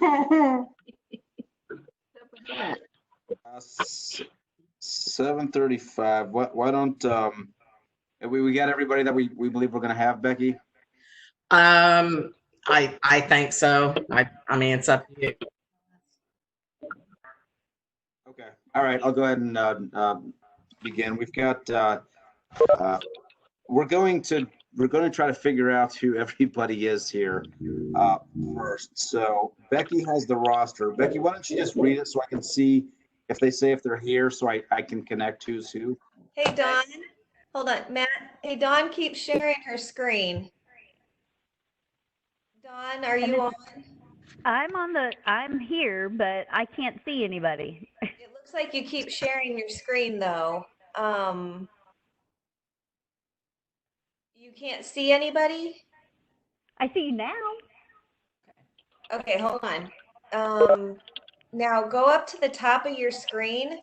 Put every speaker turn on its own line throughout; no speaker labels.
Uh, 7:35. Why don't we got everybody that we believe we're gonna have, Becky?
I think so. I mean, it's up to you.
Okay. All right. I'll go ahead and begin. We've got we're going to try to figure out who everybody is here first. So Becky has the roster. Becky, why don't you just read it so I can see if they say if they're here, so I can connect who's who.
Hey, Dawn. Hold on, Matt. Hey, Dawn keeps sharing her screen. Dawn, are you on?
I'm here, but I can't see anybody.
It looks like you keep sharing your screen though. You can't see anybody?
I see you now.
Okay, hold on. Now go up to the top of your screen,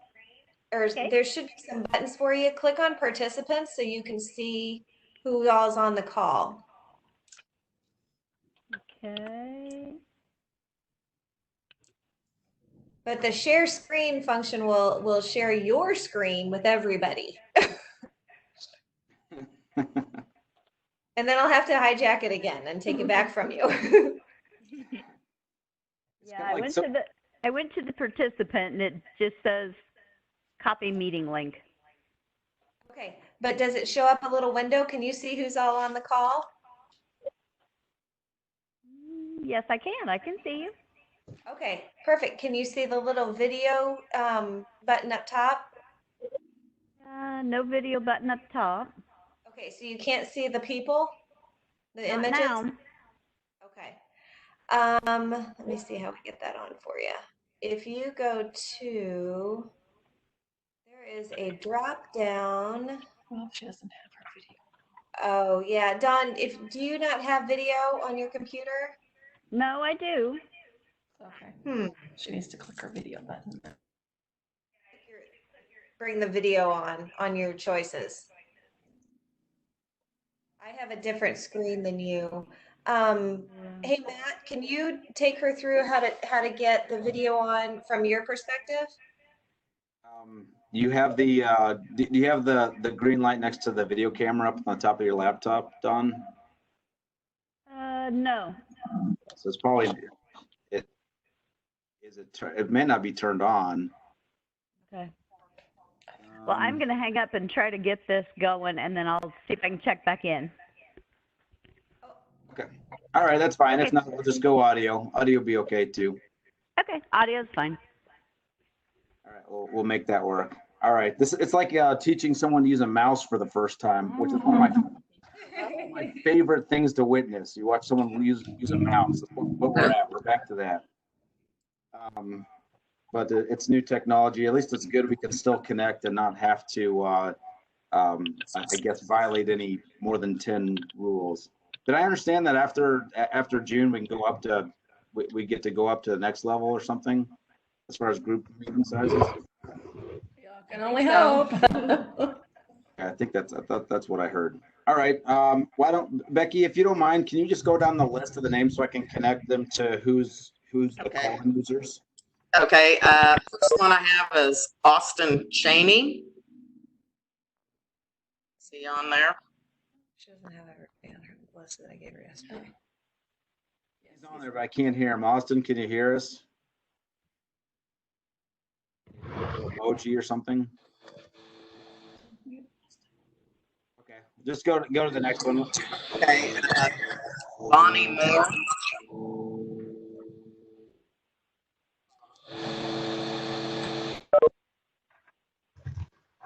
or
Okay.
there should be some buttons for you. Click on participants so you can see who all's on the call.
Okay.
But the share screen function will share your screen with everybody. And then I'll have to hijack it again and take it back from you.
Yeah, I went to the participant and it just says copy meeting link.
Okay, but does it show up a little window? Can you see who's all on the call?
Yes, I can. I can see you.
Okay, perfect. Can you see the little video button up top?
No video button up top.
Okay, so you can't see the people, the
Not
images?
now.
Okay. Let me see how we get that on for you. If you go to, there is a drop down.
Well, she doesn't have her video.
Oh yeah, Dawn, do you not have video on your computer?
No, I do.
Okay. She needs to click her video button.
Bring the video on your choices. I have a different screen than you. Hey Matt, can you take her through how to get the video on from your perspective?
You have the do you have the green light next to the video camera up on the top of your laptop, Don?
No.
So it's probably it may not be turned on.
Okay. Well, I'm going to hang up and try to get this going, and then I'll see if I can check back in.
Okay. All right, that's fine. If not, we'll just go audio. Audio will be okay too.
Okay, audio's fine.
All right, we'll make that work. All right, it's like teaching someone to use a mouse for the first time, which is one of my favorite things to witness. You watch someone use a mouse. That's what we're at. We're back to that. But it's new technology. At least it's good. We can still connect and not have to, I guess, violate any more than 10 rules. Did I understand that after June we can go up to we get to go up to the next level or something as far as group meeting sizes?
Y'all can only hope.
I think that's what I heard. All right. Why don't Becky, if you don't mind, can you just go down the list of the names so I can connect them to who's the calling users?
Okay. First one I have is Austin Cheney. Is he on there?
She doesn't have everything on her list that I gave her yesterday.
He's on there, but I can't hear him. Austin, can you hear us? Emoji or something? Okay, just go to the next one.
Okay. Bonnie Moore.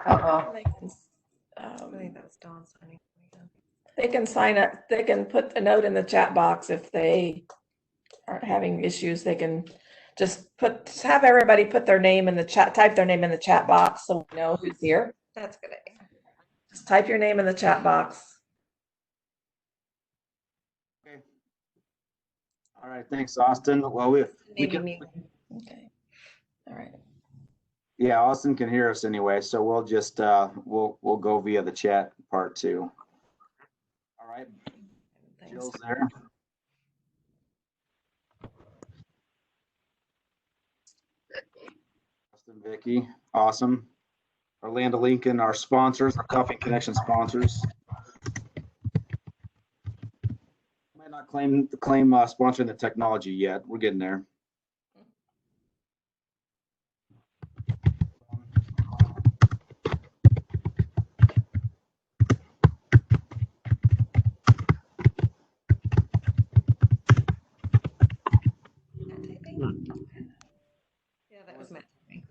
I think that's Dawn signing. They can sign up. They can put a note in the chat box if they aren't having issues. They can just have everybody put their name in the chat, type their name in the chat box so we know who's here.
That's a good idea.
Just type your name in the chat box.
Okay. All right, thanks, Austin. Well, we can.
Okay. All right.
Yeah, Austin can hear us anyway, so we'll just we'll go via the chat part too. All right, Jill's there. Vicky, awesome. Orlando Lincoln, our sponsors, our Coffee Connection sponsors. Might not claim sponsoring the technology yet. We're getting there.
Matt typing? Yeah, that was Matt typing.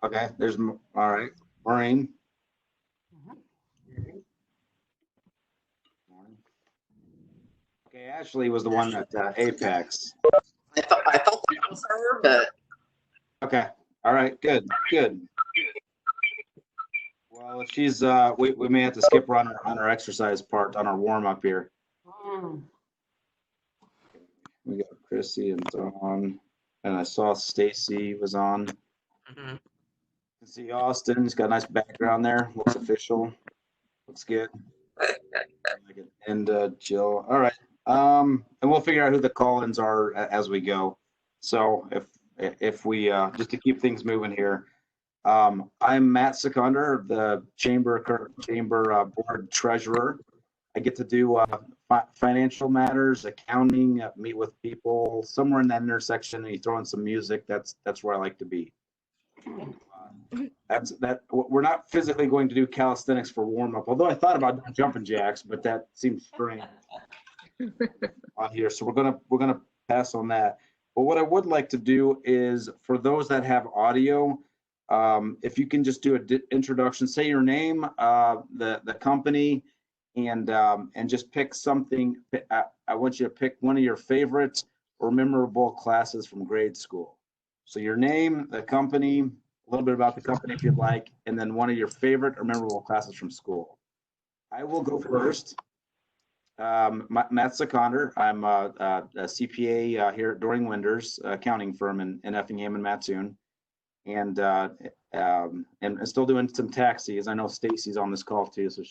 Okay, all right, Maureen. Okay, Ashley was the one at Apex.
I thought that was her, but
Okay, all right, good. Well, if she's, we may have to skip her on our exercise part, on our warm up here. We got Chrissy and Dawn, and I saw Stacy was on.
mhm.
Can see Austin. He's got a nice background there. Looks official. Looks good. And Jill. All right. And we'll figure out who the call-ins are as we go. So if we just to keep things moving here, I'm Matt Seconder, the chamber board treasurer. I get to do financial matters, accounting, meet with people somewhere in that intersection. And you throw in some music. That's where I like to be. We're not physically going to do calisthenics for warm up, although I thought about doing jumping jacks, but that seems strange on here. So we're gonna pass on that. But what I would like to do is, for those that have audio, if you can just do an introduction, say your name, the company, and just pick something. I want you to pick one of your favorite or memorable classes from grade school. So your name, the company, a little bit about the company if you'd like, and then one of your favorite or memorable classes from school. I will go first. Matt Seconder. I'm a CPA here at Doring Winders accounting firm in Effingham and Mattoon, and still doing some tax season. I know Stacy's on this call too, so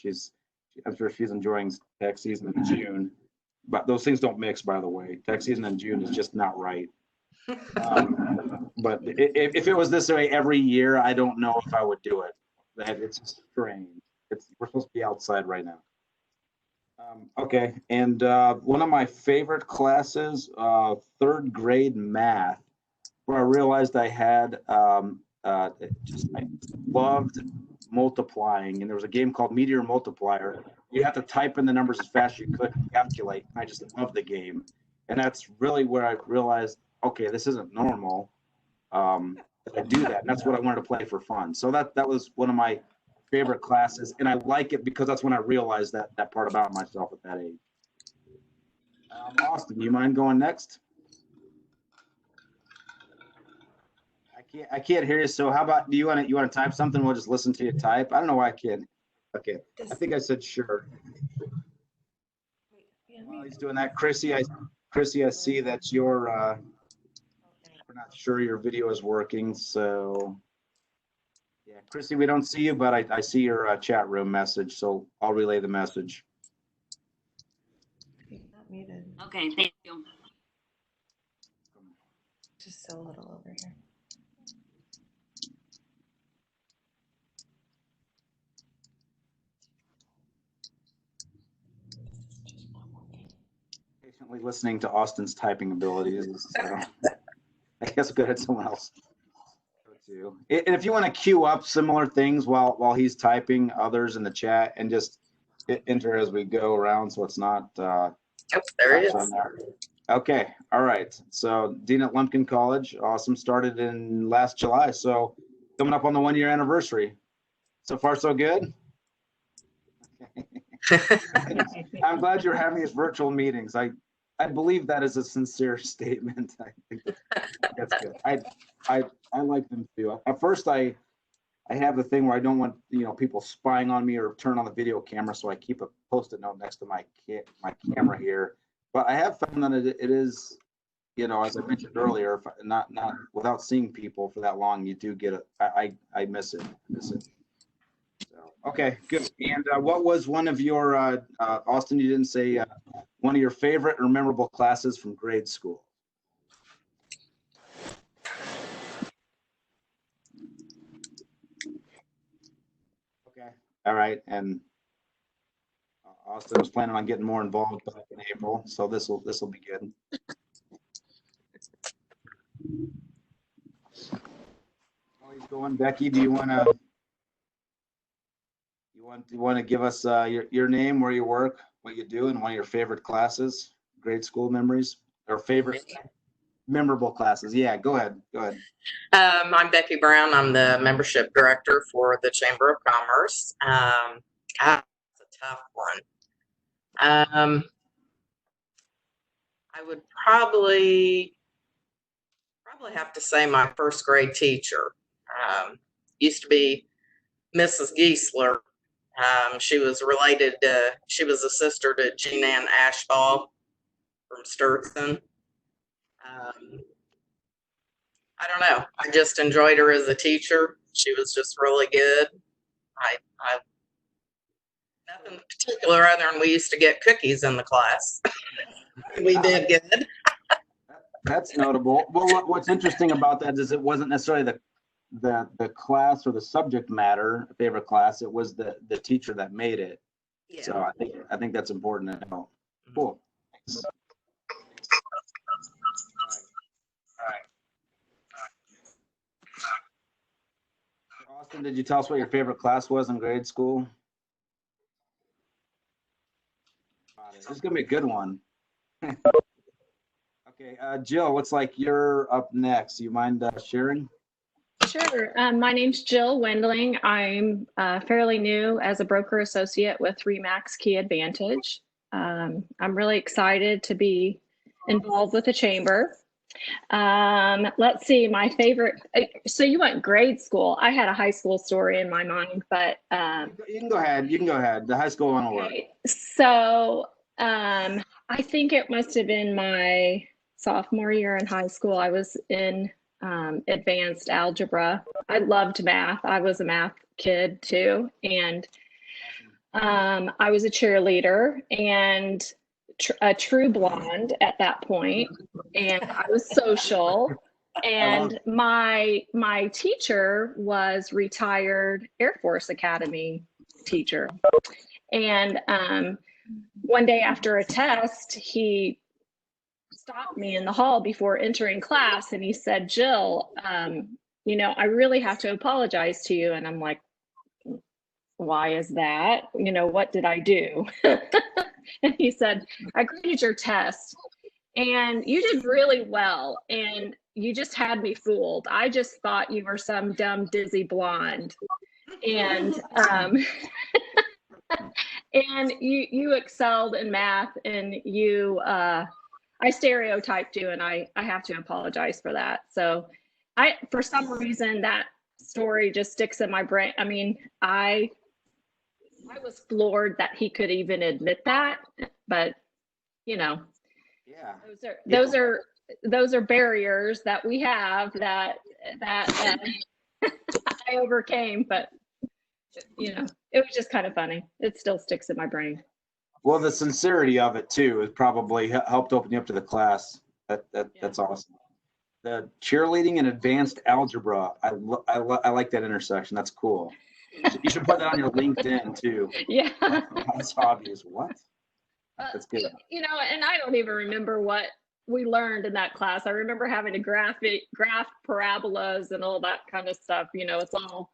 I'm sure she's enjoying tax season in June. But those things don't mix, by the way. Tax season in June is just not right. But if it was this way every year, I don't know if I would do it. It's strange. We're supposed to be outside right now. Okay, and one of my favorite classes, third grade math, where I realized I had I loved multiplying, and there was a game called Meteor Multiplier. You have to type in the numbers as fast as you could and calculate. I just loved the game, and that's really where I realized, okay, this isn't normal. I do that, and that's what I wanted to play for fun. So that was one of my favorite classes, and I like it because that's when I realized that part about myself at that age. Austin, do you mind going next? I can't hear you. So how about, do you want to type something? We'll just listen to you type. I don't know why I can't. Okay, I think I said sure. While he's doing that, Chrissy, I see that we're not sure your video is working. So yeah, Chrissy, we don't see you, but I see your chat room message, so I'll relay the message.
He's not muted.
Okay, thank you.
Just so little over here.
Patiently listening to Austin's typing abilities. So I guess go ahead, someone else. And if you want to queue up similar things while he's typing others in the chat, and just enter as we go around, so it's not
There it is.
Okay, all right. So Dean at Lumpkin College, awesome. Started in last July, so coming up on the 1-year anniversary. So far, so good. I'm glad you're having these virtual meetings. I believe that is a sincere statement. I think that's good. I like them too. At first, I have the thing where I don't want people spying on me or turn on the video camera, so I keep a Post-it note next to my camera here. But I have found that it is, as I mentioned earlier, not without seeing people for that long, you do get I miss it. So, okay, good. And what was one of your Austin? You didn't say one of your favorite or memorable classes from grade school. Okay. All right. And Austin was planning on getting more involved back in April, so this will be good. While he's going, Becky, do you want to give us your name, where you work, what you do, and one of your favorite classes, grade school memories, or favorite memorable classes? Yeah, go ahead.
I'm Becky Brown. I'm the membership director for the Chamber of Commerce. It's a tough one. I would probably have to say my first grade teacher. Used to be Mrs. Giesler. She was a sister to Jean Ann Ashball from Sturgeon. I don't know. I just enjoyed her as a teacher. She was just really good. I nothing particular other than we used to get cookies in the class. We did good.
That's notable. Well, what's interesting about that is it wasn't necessarily the class or the subject matter favorite class. It was the teacher that made it.
Yeah.
So I think that's important to know. Cool. Thanks. Austin, did you tell us what your favorite class was in grade school? This is gonna be a good one. Okay, Jill, looks like you're up next. You mind sharing?
Sure. My name's Jill Wendling. I'm fairly new as a broker associate with Remax Key Advantage. I'm really excited to be involved with the chamber. Let's see, my favorite. So you went grade school. I had a high school story in my mind, but
You can go ahead. The high school one will work.
okay. So I think it must have been my sophomore year in high school. I was in advanced algebra. I loved math. I was a math kid too, and I was a cheerleader and a true blonde at that point, and I was social. And my teacher was retired Air Force Academy teacher. And one day after a test, he stopped me in the hall before entering class, and he said, "Jill, I really have to apologize to you." And I'm like, "Why is that? What did I do?" And he said, "I graded your test and you did really well, and you just had me fooled. I just thought you were some dumb, dizzy blonde. And and you excelled in math, and I stereotyped you, and I have to apologize for that." So for some reason, that story just sticks in my brain. I mean, I was floored that he could even admit that, but
Yeah.
those are barriers that we have that I overcame, but it was just kind of funny. It still sticks in my brain.
Well, the sincerity of it too has probably helped open you up to the class. That's awesome. The cheerleading and advanced algebra. I like that intersection. That's cool. You should put that on your LinkedIn too.
Yeah.
That's obvious. What? That's good.
And I don't even remember what we learned in that class. I remember having to graph parabolas and all that kind of stuff. It's all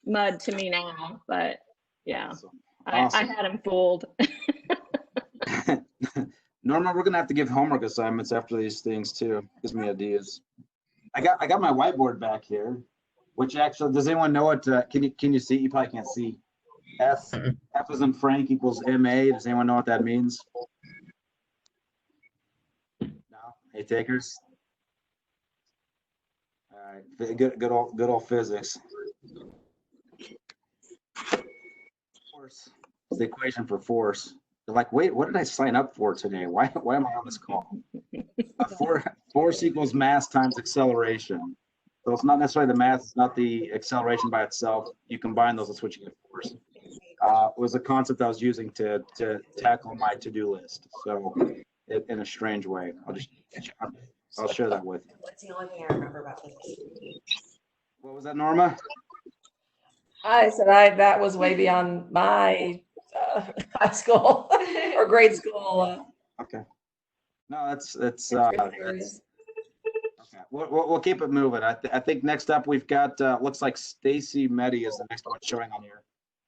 mud to me now, but yeah, awesome. I had him fooled.
Norma, we're gonna have to give homework assignments after these things too. Gives me ideas. I got my whiteboard back here, which actually, does anyone know what? Can you see? You probably can't see. F as in Frank equals MA. Does anyone know what that means? No. Hey, takers. All right. Good old physics. Force is the equation for force. They're like, wait, what did I sign up for today? Why am I on this call? Force equals mass times acceleration. So it's not necessarily the mass, it's not the acceleration by itself. You combine those, that's what you get force. It was a concept I was using to tackle my to-do list. So in a strange way, I'll share that with you.
That's the only thing I remember about this.
What was that, Norma?
I said that was way beyond my high school or grade school.
Okay. No, that's
Areas.
okay. We'll keep it moving. I think next up we've got looks like Stacy Meddy is the next one showing on here.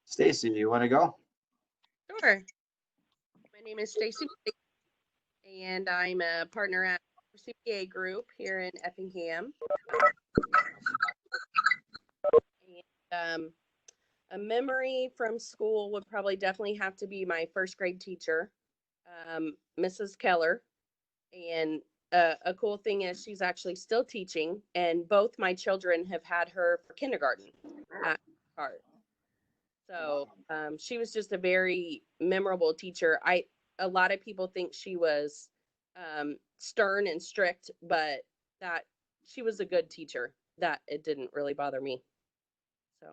Stacy, you want to go?
Sure. My name is Stacy, and I'm a partner at CPA Group here in Effingham. And, a memory from school would probably definitely have to be my first grade teacher, Mrs. Keller. And a cool thing is she's actually still teaching, and both my children have had her for kindergarten at heart. So she was just a very memorable teacher. A lot of people think she was stern and strict, but that she was a good teacher. That it didn't really bother me. So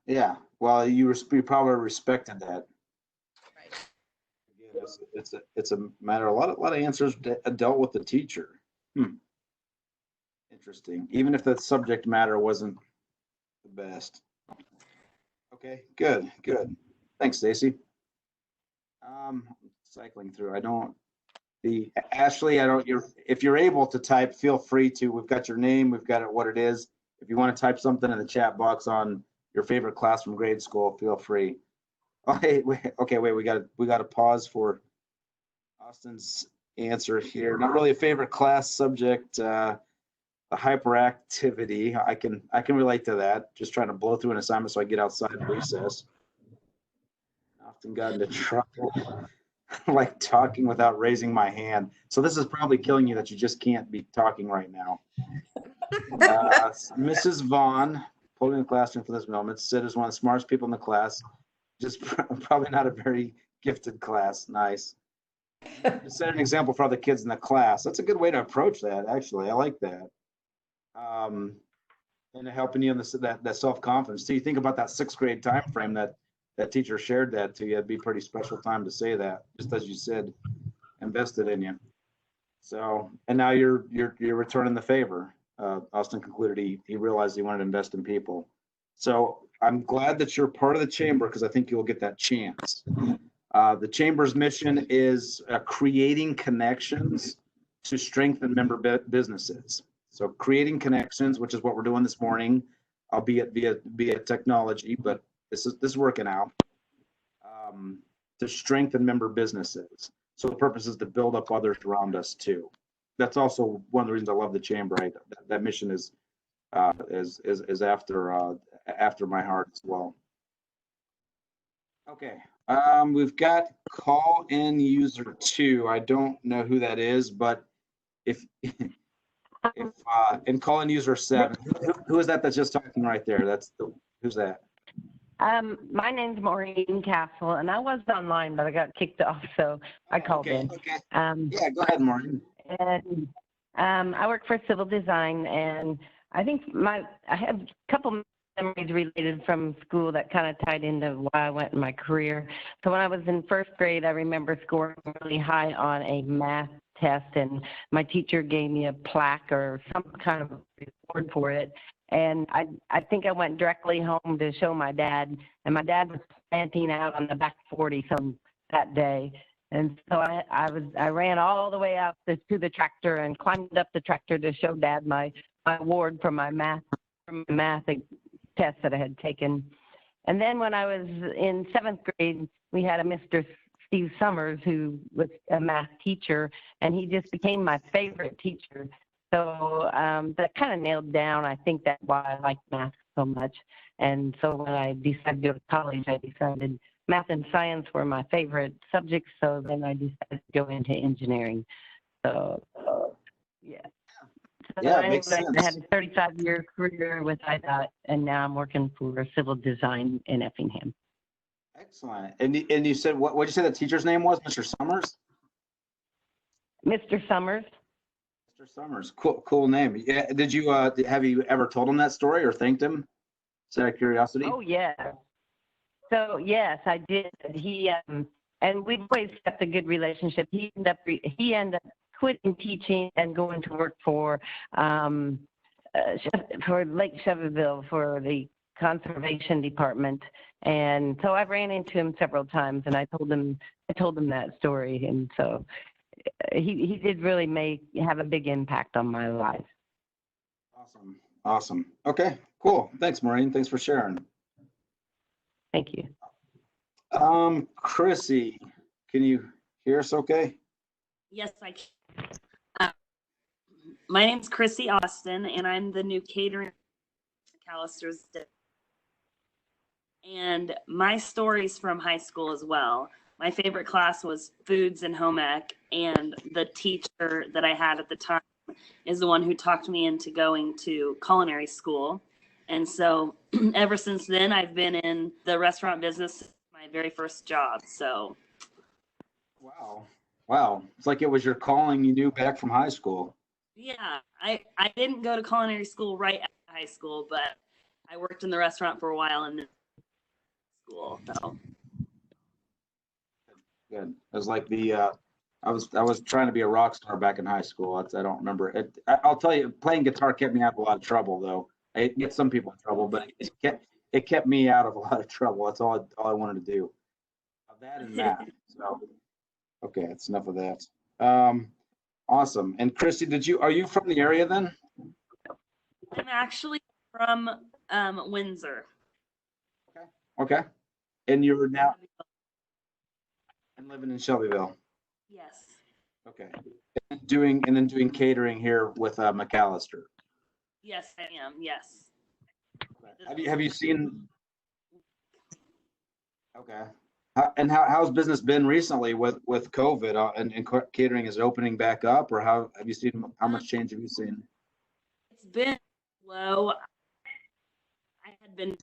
Yeah. Well, you probably respected that.
right.
Again, it's a matter. A lot of answers dealt with the teacher. Interesting. Even if the subject matter wasn't the best. Okay. Good. Thanks, Stacy. Cycling through. Ashley. If you're able to type, feel free to. We've got your name. We've got it. What it is. If you want to type something in the chat box on your favorite class from grade school, feel free. Okay, wait, we got to pause for Austin's answer here. Not really a favorite class subject, the hyperactivity. I can relate to that. Just trying to blow through an assignment so I get outside of recess. Often got into trouble, like talking without raising my hand. So this is probably killing you that you just can't be talking right now. Mrs. Vaughn, pulled in the classroom for this moment, Sid is one of the smartest people in the class. Just probably not a very gifted class. Nice. Set an example for other kids in the class. That's a good way to approach that, actually. I like that. And helping you in that self-confidence. So you think about that sixth grade time frame that teacher shared that to you. It'd be a pretty special time to say that, just as you said, invested in you. So, and now you're returning the favor. Austin concluded he realized he wanted to invest in people. So I'm glad that you're part of the chamber because I think you'll get that chance. The chamber's mission is creating connections to strengthen member businesses. So creating connections, which is what we're doing this morning, albeit via technology, but this is working out, to strengthen member businesses. So the purpose is to build up others around us too. That's also one of the reasons I love the chamber. Right? That mission is after my heart as well. Okay, we've got call in user 2. I don't know who that is, but if and call in user 7, who is that that's just talking right there? Who's that?
My name's Maureen Castle, and I was online, but I got kicked off, so I called in.
Okay. Yeah, go ahead, Maureen.
And I work for civil design, and I think I have a couple memories related from school that kind of tied into why I went in my career. So when I was in first grade, I remember scoring really high on a math test, and my teacher gave me a plaque or some kind of reward for it. And I think I went directly home to show my dad, and my dad was planting out on the back 40 that day. And so I ran all the way out to the tractor and climbed up the tractor to show Dad my award from my math test that I had taken. And then when I was in 7th grade, we had a Mr. Steve Summers who was a math teacher, and he just became my favorite teacher. So that kind of nailed down, I think, that's why I liked math so much. And so when I decided to go to college, I decided math and science were my favorite subjects. So then I decided to go into engineering. So, yeah. So
Yeah, it makes sense.
I had a 35-year career with IDOT, and now I'm working for civil design in Effingham.
Excellent. And you said, what did you say the teacher's name was? Mr. Summers?
Mr. Summers.
Mr. Summers. Cool name. Yeah. Did you have you ever told him that story or thanked him? Just out of curiosity.
Oh, yeah. So, yes, I did. He and we've always kept a good relationship. He ended up quitting teaching and going to work for Lake Cheverville for the conservation department. And so I ran into him several times, and I told him that story. And so he did really have a big impact on my life.
Awesome. Okay, cool. Thanks, Maureen. Thanks for sharing.
Thank you.
Chrissy, can you hear us okay?
Yes, I can. My name's Chrissy Austin, and I'm the new catering at McAllister's. And my story's from high school as well. My favorite class was foods and home ec, and the teacher that I had at the time is the one who talked me into going to culinary school. And so ever since then, I've been in the restaurant business, my very first job. So.
Wow. It's like it was your calling you knew back from high school.
Yeah, I didn't go to culinary school right after high school, but I worked in the restaurant for a while in school. So.
Good. It was like I was trying to be a rock star back in high school. I don't remember it. I'll tell you, playing guitar kept me out of a lot of trouble, though. It gets some people in trouble, but it kept me out of a lot of trouble. That's all I wanted to do. That and math. So, okay, that's enough of that. Awesome. And Christy, are you from the area then?
I'm actually from Windsor.
Okay. And you're now living in Shelbyville.
Yes.
Okay. And then doing catering here with McAllister.
Yes, I am. Yes.
Have you seen? Okay. How's business been recently with COVID and catering? Is it opening back up, or how much change have you seen?
It's been slow. I had been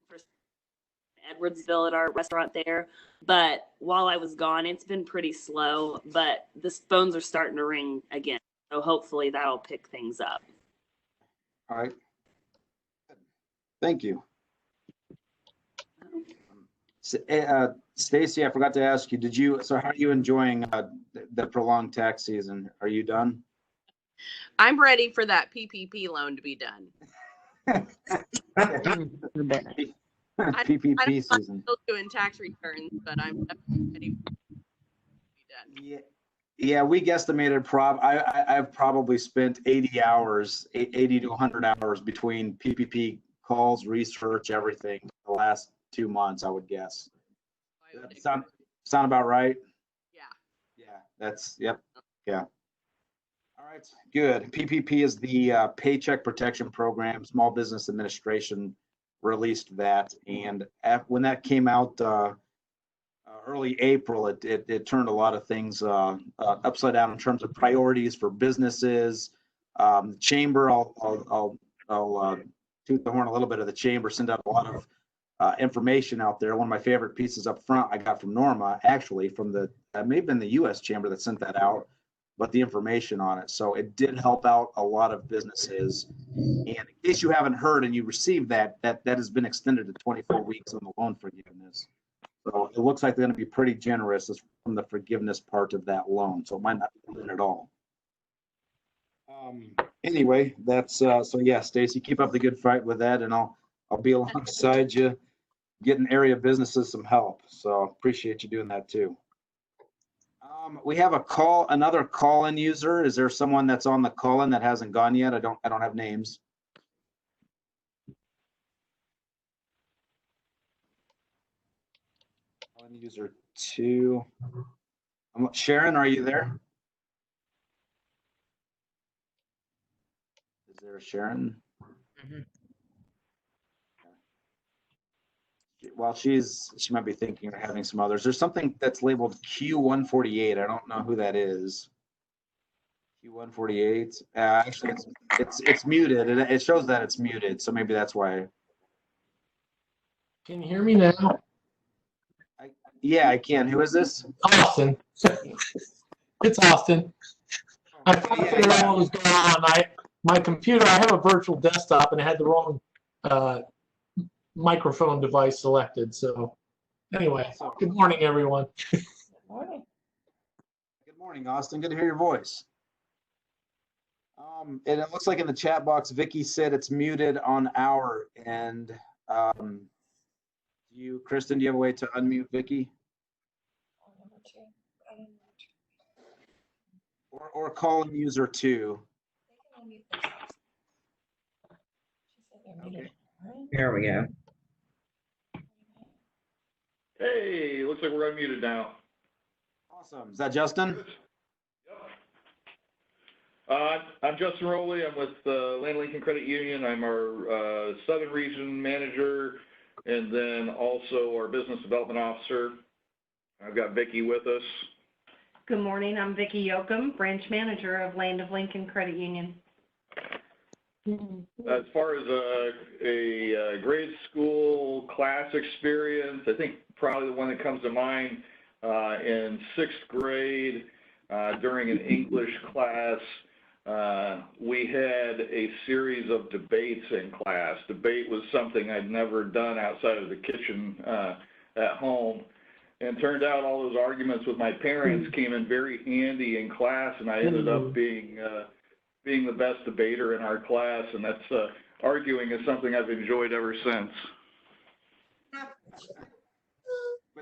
for Edwardsville at our restaurant there, but while I was gone, it's been pretty slow, but the phones are starting to ring again. So hopefully that'll pick things up.
All right. Thank you. Stacy, I forgot to ask you, so how are you enjoying the prolonged tax season? Are you done?
I'm ready for that PPP loan to be done.
PPP season.
I'm still doing tax returns, but I'm definitely ready to be done.
Yeah, we guesstimated I've probably spent 80 to 100 hours between PPP calls, research, everything the last 2 months, I would guess. Sound about right? Yeah. Yep. Yeah. All right, good. PPP is the Paycheck Protection Program. Small Business Administration released that, and when that came out early April, it turned a lot of things upside down in terms of priorities for businesses. The chamber, I'll toot the horn a little bit of the chamber, send out a lot of information out there. One of my favorite pieces up front I got from Norma, actually, from may have been the U.S. Chamber that sent that out, but the information on it. So it did help out a lot of businesses. And in case you haven't heard and you received that has been extended to 24 weeks on the loan forgiveness. So it looks like they're going to be pretty generous from the forgiveness part of that loan. So it might not be at all. Anyway, that's so yeah, Stacy, keep up the good fight with that, and I'll be alongside you, getting area businesses some help. So appreciate you doing that too. We have another call-in user. Is there someone that's on the call-in that hasn't gone yet? I don't have names. Call-in user 2. Sharon, are you there? Is there a Sharon?
Mm-hmm.
Well, she might be thinking of having some others. There's something that's labeled Q148. I don't know who that is. Q148. Actually, it's muted. It shows that it's muted, so maybe that's why.
Can you hear me now?
Yeah, I can. Who is this?
Austin. It's Austin. I finally figured out what was going on. My computer, I have a virtual desktop, and it had the wrong microphone device selected. So anyway, good morning, everyone.
Good morning. Good morning, Austin. Good to hear your voice. And it looks like in the chat box, Vicky said it's muted on our end. Kristen, do you have a way to unmute Vicky? Or call user 2. Okay.
There we go.
Hey, looks like we're unmuted now.
Awesome. Is that Justin?
Yep. I'm Justin Rowley. I'm with Land Lincoln Credit Union. I'm our Southern Region Manager and then also our Business Development Officer. I've got Vicki with us.
Good morning. I'm Vicki Yoakum, Branch Manager of Land of Lincoln Credit Union.
As far as a grade school class experience, I think probably the one that comes to mind in 6th grade during an English class, we had a series of debates in class. Debate was something I'd never done outside of the kitchen at home. And turned out all those arguments with my parents came in very handy in class, and I ended up being the best debater in our class, and that's arguing is something I've enjoyed ever since.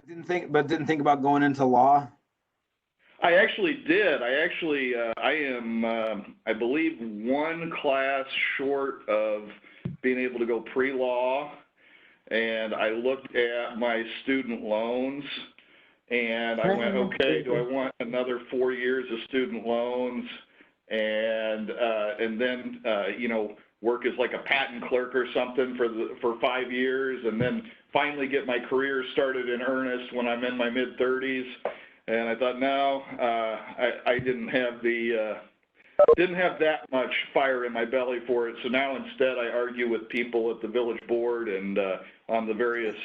But didn't think about going into law?
I actually did. I am, I believe, one class short of being able to go pre-law, and I looked at my student loans, and I went, okay, do I want another 4 years of student loans? And then you know, work as like a patent clerk or something for 5 years, and then finally get my career started in earnest when I'm in my mid-30s. And I thought, no, I didn't have that much fire in my belly for it. So now instead, I argue with people at the village board and on the various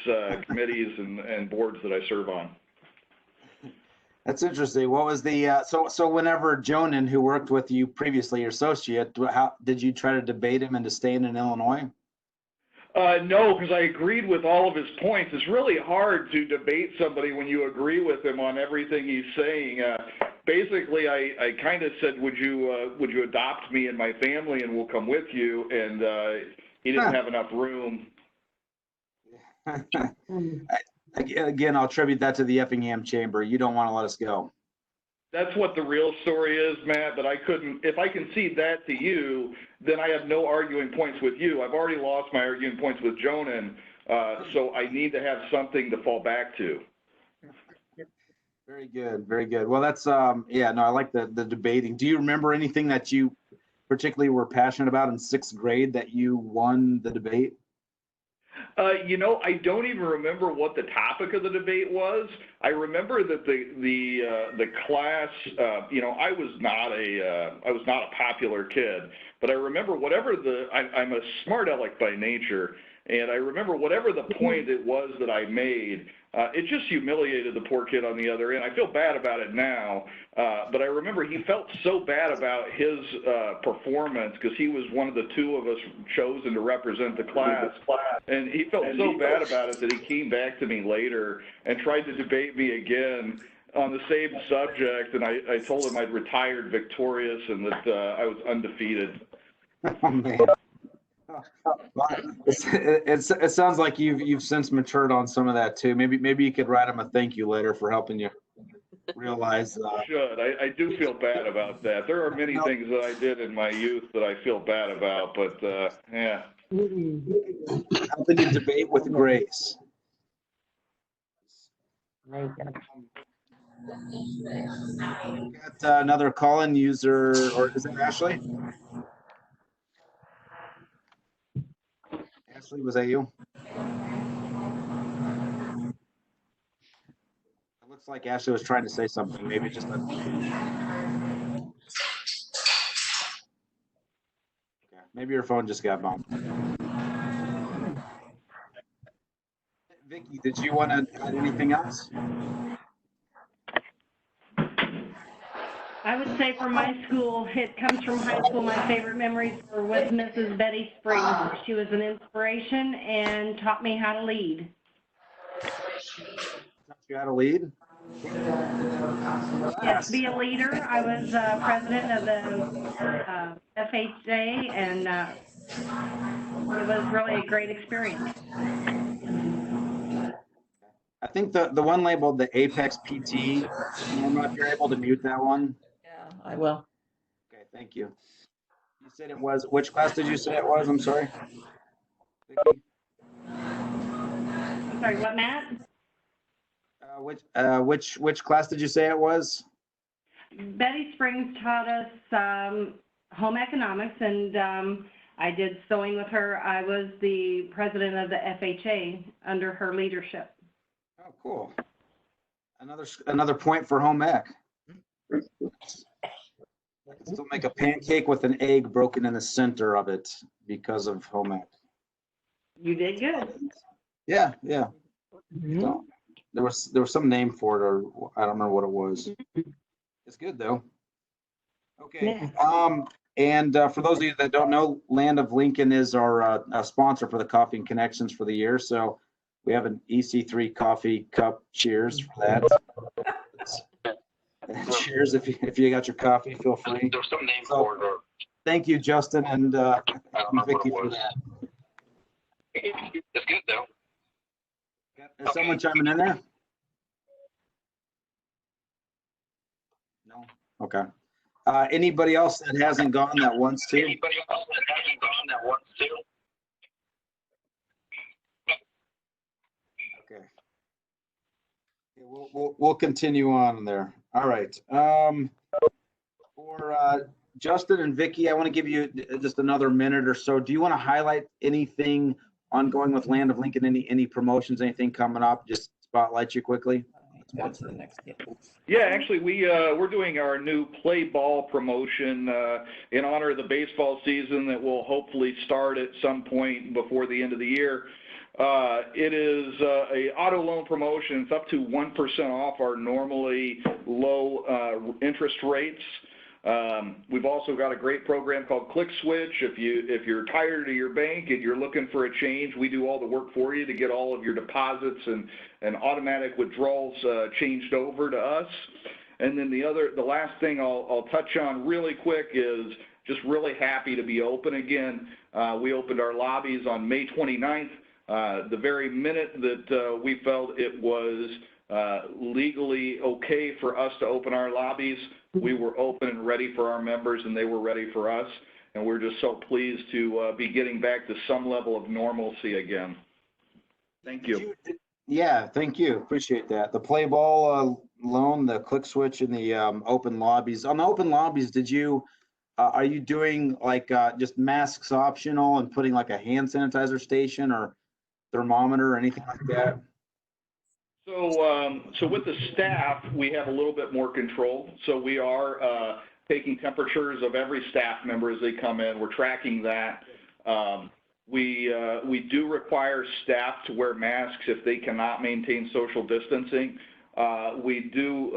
committees and boards that I serve on.
That's interesting. What was the so whenever Jonan, who worked with you previously, your associate, how did you try to debate him into staying in Illinois?
No, because I agreed with all of his points. It's really hard to debate somebody when you agree with him on everything he's saying. Basically, I kind of said, would you adopt me and my family, and we'll come with you? And he didn't have enough room.
Again, I'll attribute that to the Effingham Chamber. You don't want to let us go.
That's what the real story is, Matt, but I couldn't, if I concede that to you, then I have no arguing points with you. I've already lost my arguing points with Jonan, so I need to have something to fall back to.
Very good, very good. Well, that's, yeah, no, I like the debating. Do you remember anything that you particularly were passionate about in 6th grade that you won the debate?
You know, I don't even remember what the topic of the debate was. I remember that the class, you know, I was not a popular kid, but I remember whatever I'm a smart aleck by nature, and I remember whatever the point it was that I made, it just humiliated the poor kid on the other end. I feel bad about it now, but I remember he felt so bad about his performance because he was one of the 2 of us chosen to represent the class, and he felt so bad about it that he came back to me later and tried to debate me again on the same subject, and I told him I'd retired victorious and that I was undefeated.
Oh, man. It sounds like you've since matured on some of that too. Maybe you could write him a thank you letter for helping you realize.
I do feel bad about that. There are many things that I did in my youth that I feel bad about, but yeah.
Helping you debate with grace. Got another call-in user, or is it Ashley? Ashley, was that you? It looks like Ashley was trying to say something. Maybe just a... Okay. Maybe your phone just got bumped. Vicki, did you want to add anything else?
I would say for my school, it comes from high school. My favorite memories were with Mrs. Betty Springs. She was an inspiration and taught me how to lead.
Taught you how to lead?
Yes, be a leader. I was president of the FHA, and it was really a great experience.
I think the one labeled the Apex PT, Norma, if you're able to mute that one.
Yeah, I will.
Okay, thank you. You said it was, which class did you say it was? I'm sorry. Vicki?
I'm sorry, what, Matt?
Which class did you say it was?
Betty Springs taught us home economics, and I did sewing with her. I was the president of the FHA under her leadership.
Oh, cool. Another point for home ec. I can still make a pancake with an egg broken in the center of it because of home ec.
You did good.
Yeah. So, there was some name for it, or I don't remember what it was. It's good though. Okay. And for those of you that don't know, Land of Lincoln is our sponsor for the Coffee and Connections for the year. So we have an EC3 coffee cup. Cheers for that. Cheers if you got your coffee, feel free.
There's some name
So,
for it, or
thank you, Justin and
I don't remember
Vicki
what
for
it was.
that.
It's good though.
Is someone chiming in there? No. Okay. Anybody else that hasn't gone that wants to?
Anybody else that hasn't gone that wants to?
Okay. We'll continue on there. All right. For Justin and Vicki, I want to give you just another minute or so. Do you want to highlight anything ongoing with Land of Lincoln? Any promotions? Anything coming up? Just spotlight you quickly.
Let's go to the next.
Yeah, actually, we're doing our new play ball promotion in honor of the baseball season that will hopefully start at some point before the end of the year. It is a auto loan promotion. It's up to 1% off our normally low interest rates. We've also got a great program called Click Switch. If you're tired of your bank and you're looking for a change, we do all the work for you to get all of your deposits and automatic withdrawals changed over to us. And then the last thing I'll touch on really quick is just really happy to be open again. We opened our lobbies on May 29th. The very minute that we felt it was legally okay for us to open our lobbies, we were open and ready for our members, and they were ready for us. And we're just so pleased to be getting back to some level of normalcy again. Thank you.
Yeah, thank you. Appreciate that. The play ball loan, the Click Switch, and the open lobbies. On the open lobbies, are you doing like just masks optional and putting like a hand sanitizer station or thermometer or anything like that?
So with the staff, we have a little bit more control. So we are taking temperatures of every staff member as they come in. We're tracking that. We do require staff to wear masks if they cannot maintain social distancing. We do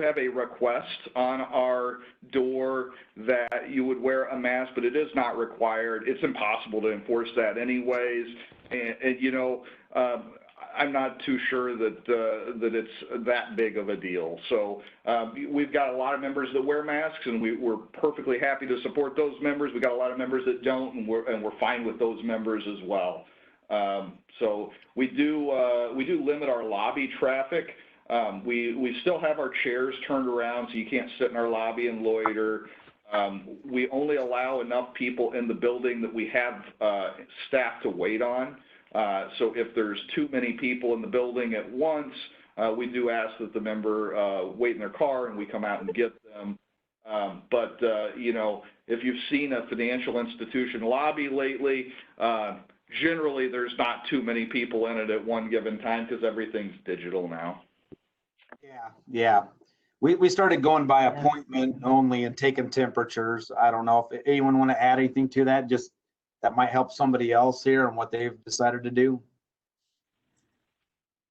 have a request on our door that you would wear a mask, but it is not required. It's impossible to enforce that anyways. And you know, I'm not too sure that it's that big of a deal. So we've got a lot of members that wear masks, and we're perfectly happy to support those members. We got a lot of members that don't, and we're fine with those members as well. So we do limit our lobby traffic. We still have our chairs turned around, so you can't sit in our lobby and loiter. We only allow enough people in the building that we have staff to wait on. So if there's too many people in the building at once, we do ask that the member wait in their car and we come out and get them. But you know, if you've seen a financial institution lobby lately, generally there's not too many people in it at one given time because everything's digital now.
Yeah. We started going by appointment only and taking temperatures. I don't know if anyone want to add anything to that. Just that might help somebody else here and what they've decided to do.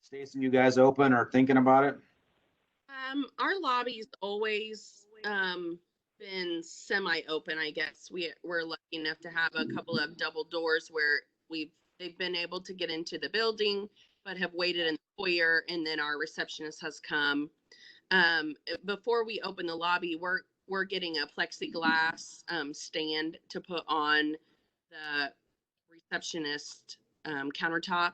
Stacy, you guys open or thinking about it?
Our lobby's always been semi-open, I guess. We're lucky enough to have a couple of double doors where they've been able to get into the building, but have waited in the foyer, and then our receptionist has come. Before we open the lobby, we're getting a plexiglass stand to put on the receptionist countertop,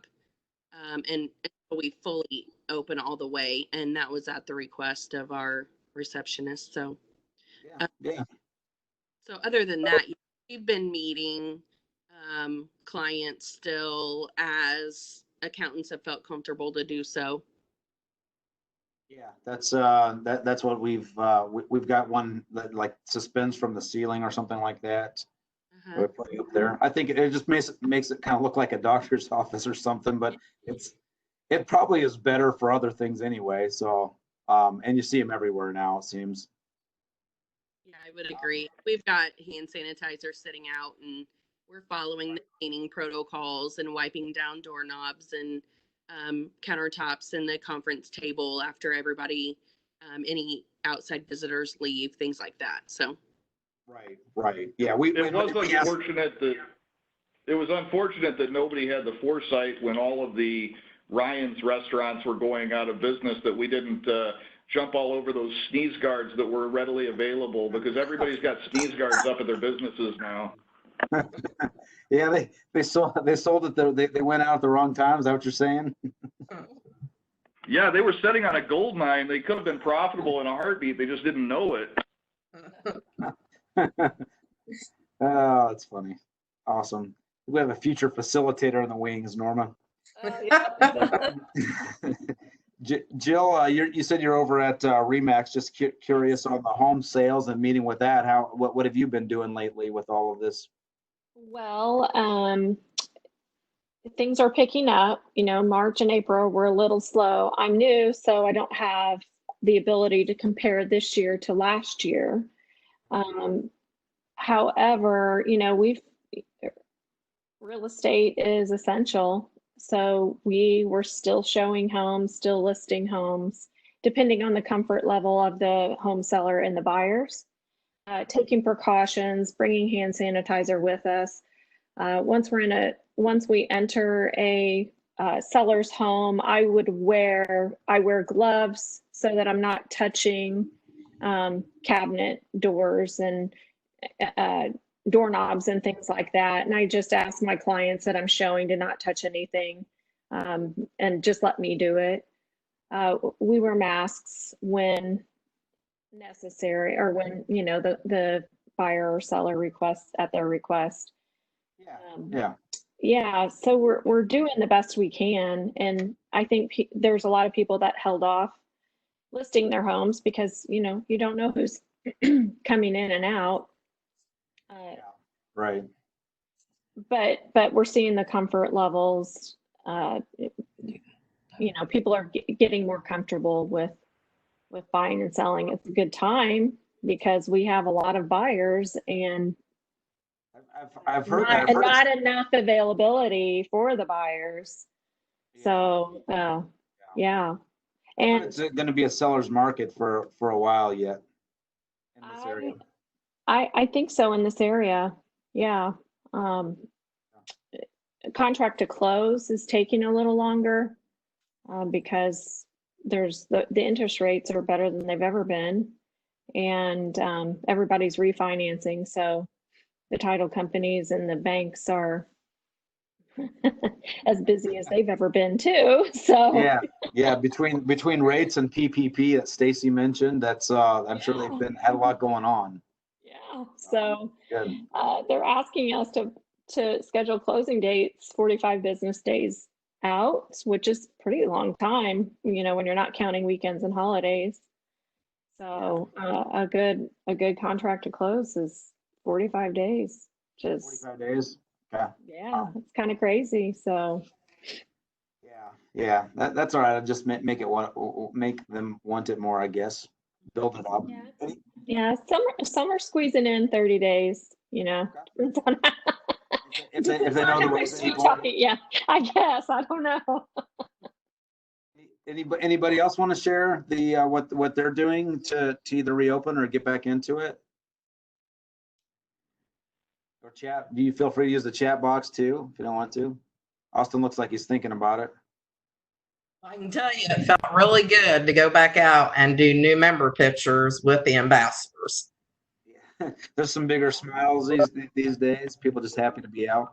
and we fully open all the way, and that was at the request of our receptionist. So
Yeah.
so other than that, we've been meeting clients still as accountants have felt comfortable to do so.
Yeah, that's what we've got one that like suspends from the ceiling or something like that. We're putting up there. I think it just makes it kind of look like a doctor's office or something, but it probably is better for other things anyway. So and you see them everywhere now, it seems.
Yeah, I would agree. We've got hand sanitizer sitting out, and we're following the cleaning protocols and wiping down doorknobs and countertops and the conference table after everybody, any outside visitors leave, things like that. So.
Right. Yeah,
it was unfortunate that nobody had the foresight when all of the Ryan's restaurants were going out of business that we didn't jump all over those sneeze guards that were readily available, because everybody's got sneeze guards up at their businesses now.
Yeah, they sold it. They went out at the wrong time. Is that what you're saying?
Yeah, they were sitting on a gold mine. They could have been profitable in a heartbeat. They just didn't know it.
Oh, that's funny. Awesome. We have a future facilitator in the wings, Norma. Jill, you said you're over at Remax. Just curious on the home sales and meeting with that. What have you been doing lately with all of this?
Well, things are picking up. March and April were a little slow. I'm new, so I don't have the ability to compare this year to last year. However, real estate is essential. So we were still showing homes, still listing homes, depending on the comfort level of the home seller and the buyers, taking precautions, bringing hand sanitizer with us. Once we enter a seller's home, I wear gloves so that I'm not touching cabinet doors and doorknobs and things like that. And I just ask my clients that I'm showing to not touch anything and just let me do it. We wear masks when necessary, or when, the buyer or seller requests at their request. Yeah. So we're doing the best we can. And I think there's a lot of people that held off listing their homes because, you don't know who's coming in and out.
Right.
But we're seeing the comfort levels. People are getting more comfortable with buying and selling. It's a good time because we have a lot of buyers and
I've heard
not enough availability for the buyers. So yeah. And
it's going to be a seller's market for a while yet in this area.
I think so in this area. Yeah. Contract to close is taking a little longer because there's the interest rates are better than they've ever been, and everybody's refinancing. So the title companies and the banks are as busy as they've ever been too. So
yeah. Between rates and PPP that Stacy mentioned, that's I'm sure they've had a lot going on.
Yeah. So they're asking us to schedule closing dates 45 business days out, which is pretty long time, when you're not counting weekends and holidays. So a good contract to close is 45 days.
45 days.
Yeah, it's kind of crazy. So
yeah, that's all right. I'll just make them want it more, I guess. Build it up.
Yeah, some are squeezing in 30 days, Depends on
if they know the way.
Yeah, I guess. I don't know.
Anybody else want to share the what they're doing to either reopen or get back into it? Or chat? Do you feel free to use the chat box too if you don't want to? Austin looks like he's thinking about it.
I can tell you, it felt really good to go back out and do new member pictures with the ambassadors.
There's some bigger smiles these days. People just happy to be out.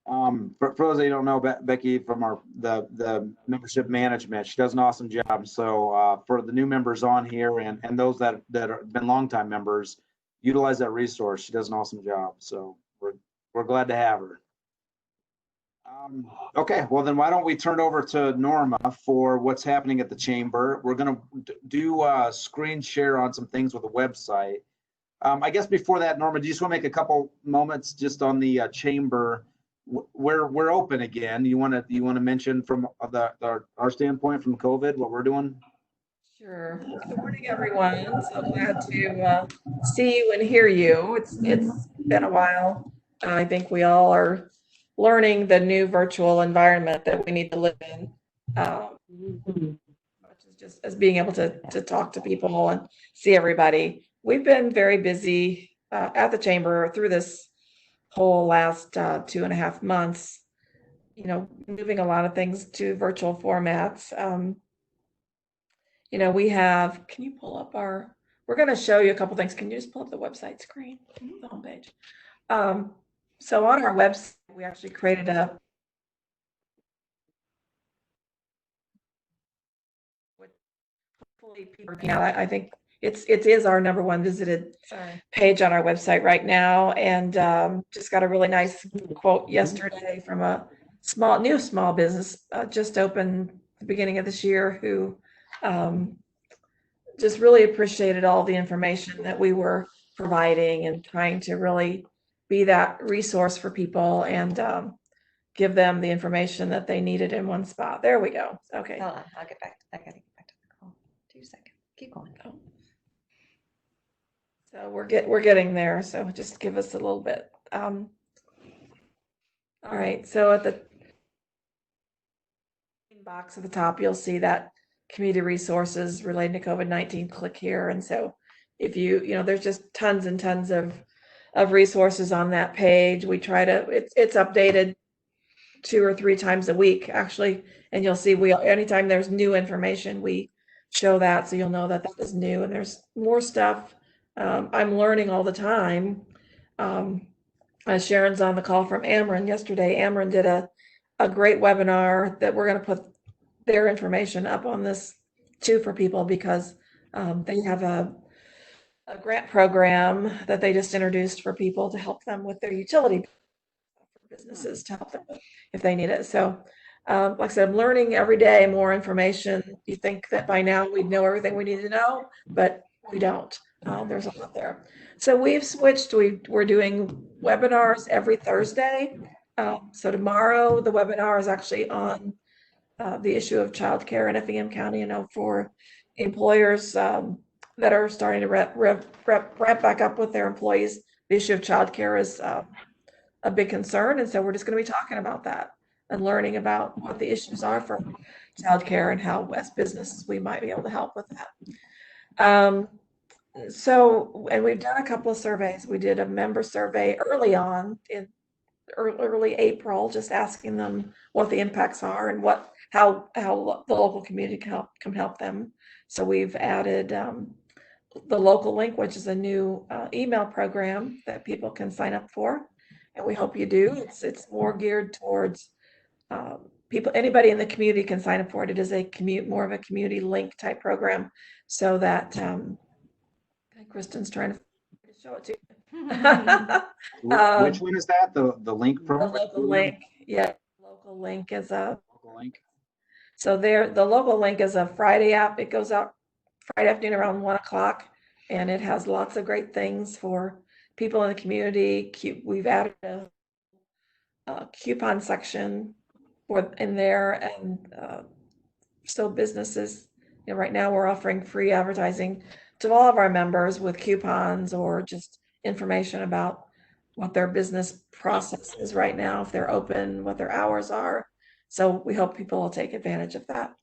For those that don't know, Becky from the membership management, she does an awesome job. So for the new members on here and those that have been longtime members, utilize that resource. She does an awesome job. So we're glad to have her. Um, okay, well then why don't we turn over to Norma for what's happening at the chamber. We're going to do a screen share on some things with the website. I guess before that, Norma, do you just want to make a couple moments just on the chamber? We're open again. You want to mention from our standpoint from COVID what we're doing?
Sure. Good morning, everyone. So glad to see you and hear you. It's been a while. I think we all are learning the new virtual environment that we need to live in. Just as being able to talk to people and see everybody. We've been very busy at the chamber through this whole last 2.5 months, moving a lot of things to virtual formats. We have, can you pull up we're going to show you a couple things. Can you just pull up the website screen, the homepage? So on our website, we actually created I think it is our #1 visited page on our website right now, and just got a really nice quote yesterday from a new small business just opened at the beginning of this year, who just really appreciated all the information that we were providing and trying to really be that resource for people and give them the information that they needed in one spot. There we go. Okay.
Hold on, I'll get back. I gotta get back to the call. 2 seconds. Keep going.
So we're getting there. So just give us a little bit. All right. So at the box at the top, you'll see that community resources relating to COVID-19. Click here, and so if there's just tons and tons of resources on that page. We try to it's updated 2 or 3 times a week actually, and you'll see anytime there's new information we show that, so you'll know that is new, and there's more stuff. I'm learning all the time. Sharon's on the call from Ameren yesterday. Ameren did a great webinar that we're going to put their information up on this too for people, because they have a grant program that they just introduced for people to help them with their utility businesses, to help them if they need it. So like I said, I'm learning every day more information. You think that by now we'd know everything we need to know, but we don't. There's a lot there. So we've switched. We're doing webinars every Thursday. So tomorrow the webinar is actually on the issue of childcare in Effingham County. For employers that are starting to ramp back up with their employees, the issue of childcare is a big concern, and so we're just going to be talking about that and learning about what the issues are for childcare and how as businesses we might be able to help with that. And we've done a couple of surveys. We did a member survey early on in early April, just asking them what the impacts are and how the local community can help them. So we've added the local link, which is a new email program that people can sign up for, and we hope you do. It's more geared towards people. Anybody in the community can sign up for it. It is more of a community link type program, so that Kristen's trying to show it to you.
Which one is that? The link program?
The local link. Yeah, local link is a local link. So the local link is a Friday app. It goes out Friday afternoon around 1:00, and it has lots of great things for people in the community. We've added a coupon section in there, and so businesses. Right now we're offering free advertising to all of our members with coupons or just information about what their business process is right now, if they're open, what their hours are. So we hope people will take advantage of that.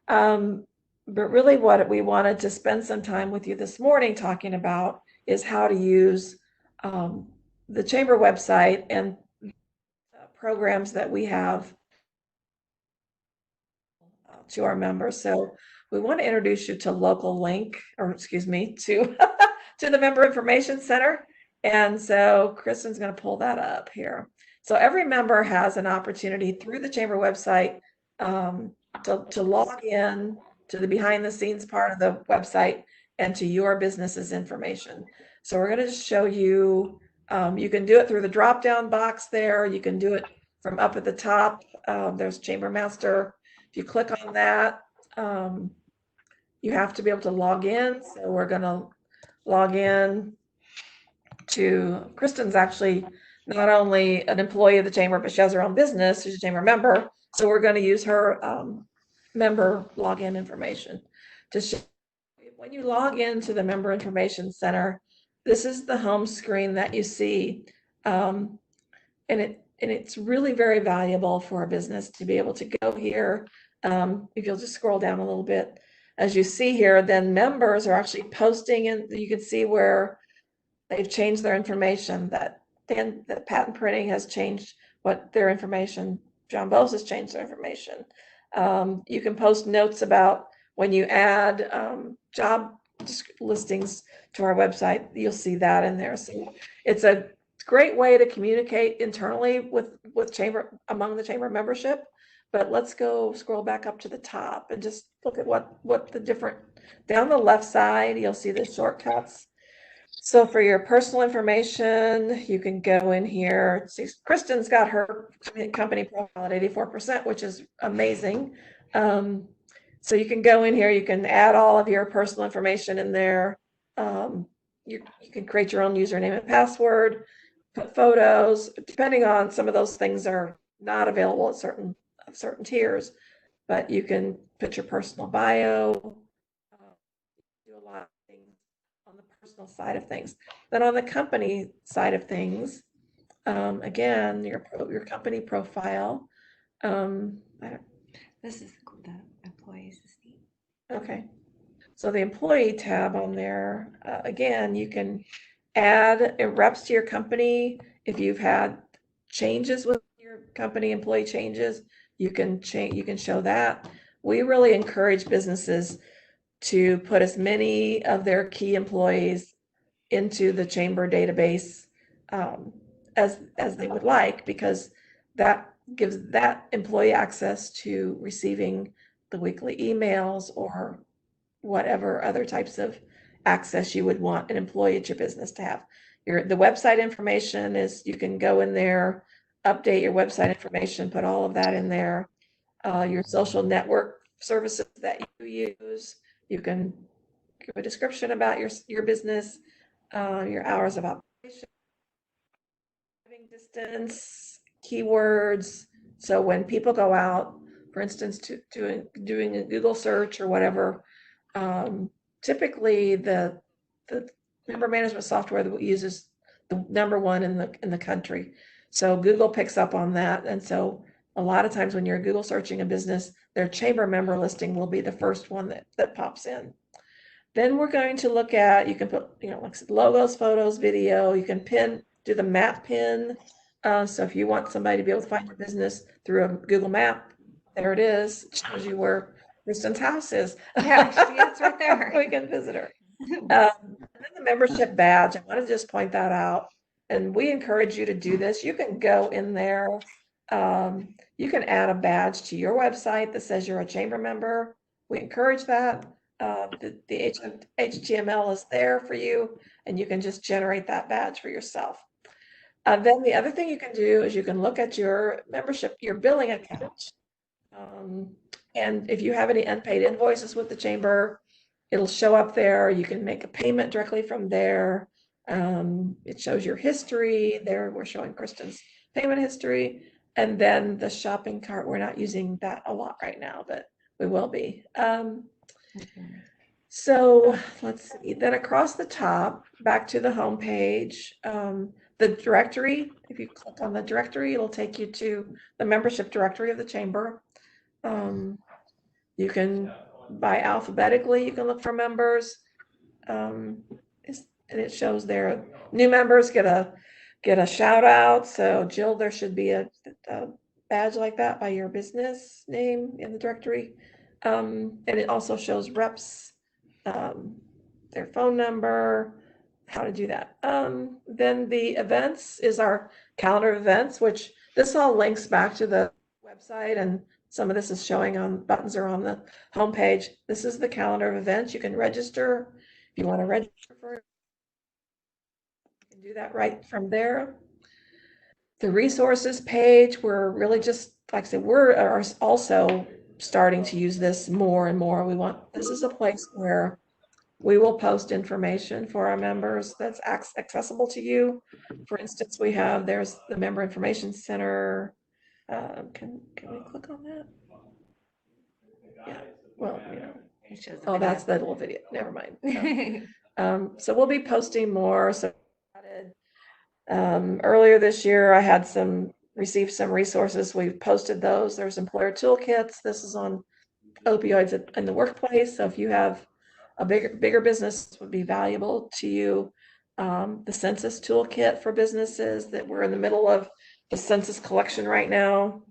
But really what we wanted to spend some time with you this morning talking about is how to use the chamber website and programs that we have to our members. So we want to introduce you to Local Link, or excuse me, to to the Member Information Center. And so Kristen's going to pull that up here. So every member has an opportunity through the Chamber website to log in to the behind the scenes part of the website and to your business's information. So we're going to just show you, you can do it through the drop down box there. You can do it from up at the top. There's Chamber Master. If you click on that, you have to be able to log in. So we're going to log in to, Kristen's actually not only an employee of the Chamber, but she has her own business. She's a Chamber member. So we're going to use her member login information to show. When you log into the Member Information Center, this is the home screen that you see. And it's really very valuable for a business to be able to go here. If you'll just scroll down a little bit, as you see here, then members are actually posting, and you can see where they've changed their information. That Patent Printing has changed what their information. John Bose has changed their information. You can post notes about when you add job listings to our website. You'll see that in there. So it's a great way to communicate internally with Chamber, among the Chamber membership. But let's go scroll back up to the top and just look at what the different, down the left side, you'll see the shortcuts. So for your personal information, you can go in here. See, Kristen's got her company profile at 84%, which is amazing. So you can go in here, you can add all of your personal information in there. You can create your own username and password, put photos, depending on, some of those things are not available at certain tiers, but you can put your personal bio, do a lot of things on the personal side of things. Then on the company side of things, again, your company profile.
This is the employees.
Okay. So the employee tab on there, again, you can add reps to your company. If you've had changes with your company, employee changes, you can show that. We really encourage businesses to put as many of their key employees into the Chamber database as they would like, because that gives that employee access to receiving the weekly emails or whatever other types of access you would want an employee at your business to have. The website information is, you can go in there, update your website information, put all of that in there. Your social network services that you use, you can give a description about your business, your hours of operation, living distance, keywords. So when people go out, for instance, doing a Google search or whatever, typically the member management software that uses the #1 in the country. So Google picks up on that, and so a lot of times when you're Google searching a business, their Chamber member listing will be the first one that pops in. Then we're going to look at, you can put, like I said, logos, photos, video. You can do the map pin. So if you want somebody to be able to find your business through a Google map, there it is. It shows you where Kristen's house is.
Yeah, it's right there.
We can visit her. And then the membership badge, I want to just point that out. And we encourage you to do this. You can go in there. You can add a badge to your website that says you're a Chamber member. We encourage that. The HTML is there for you, and you can just generate that badge for yourself. Then the other thing you can do is you can look at your membership, your billing account. And if you have any unpaid invoices with the Chamber, it'll show up there. You can make a payment directly from there. It shows your history there. We're showing Kristen's payment history. And then the shopping cart, we're not using that a lot right now, but we will be. So let's see, then across the top, back to the home page, the directory, if you click on the directory, it'll take you to the membership directory of the Chamber. You can, by alphabetically, you can look for members. And it shows there, new members get a shout out. So Jill, there should be a badge like that by your business name in the directory. And it also shows reps, their phone number, how to do that. Then the events is our calendar of events, which this all links back to the website, and some of this is showing on buttons are on the homepage. This is the calendar of events. You can register if you want to register for it. You can do that right from there. The resources page, we're really just, like I said, we're also starting to use this more and more. This is a place where we will post information for our members that's accessible to you. For instance, there's the Member Information Center. Can we click on that? Yeah, well, oh, that's the little video. Never mind. So we'll be posting more. So earlier this year, I had received some resources. We've posted those. There's employer toolkits. This is on opioids in the workplace. So if you have a bigger business, would be valuable to you. The census toolkit for businesses, that we're in the middle of the census collection right now.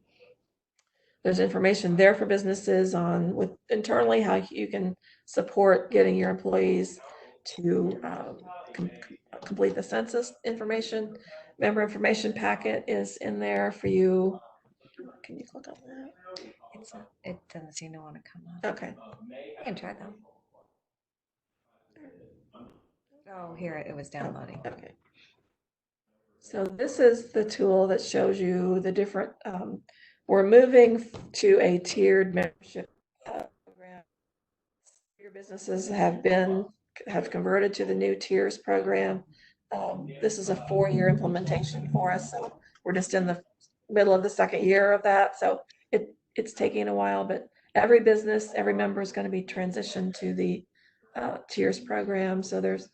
There's information there for businesses on internally how you can support getting your employees to complete the census information. Member information packet is in there for you. Can you click on that?
It doesn't seem to want to come up.
Okay.
I can try them. Oh, here, it was downloading.
Okay. So this is the tool that shows you the different, we're moving to a tiered membership program. Your businesses have converted to the new tiers program. This is a 4-year implementation for us. So we're just in the middle of the 2nd year of that. So it's taking a while, but every business, every member is going to be transitioned to the tiers program. So there's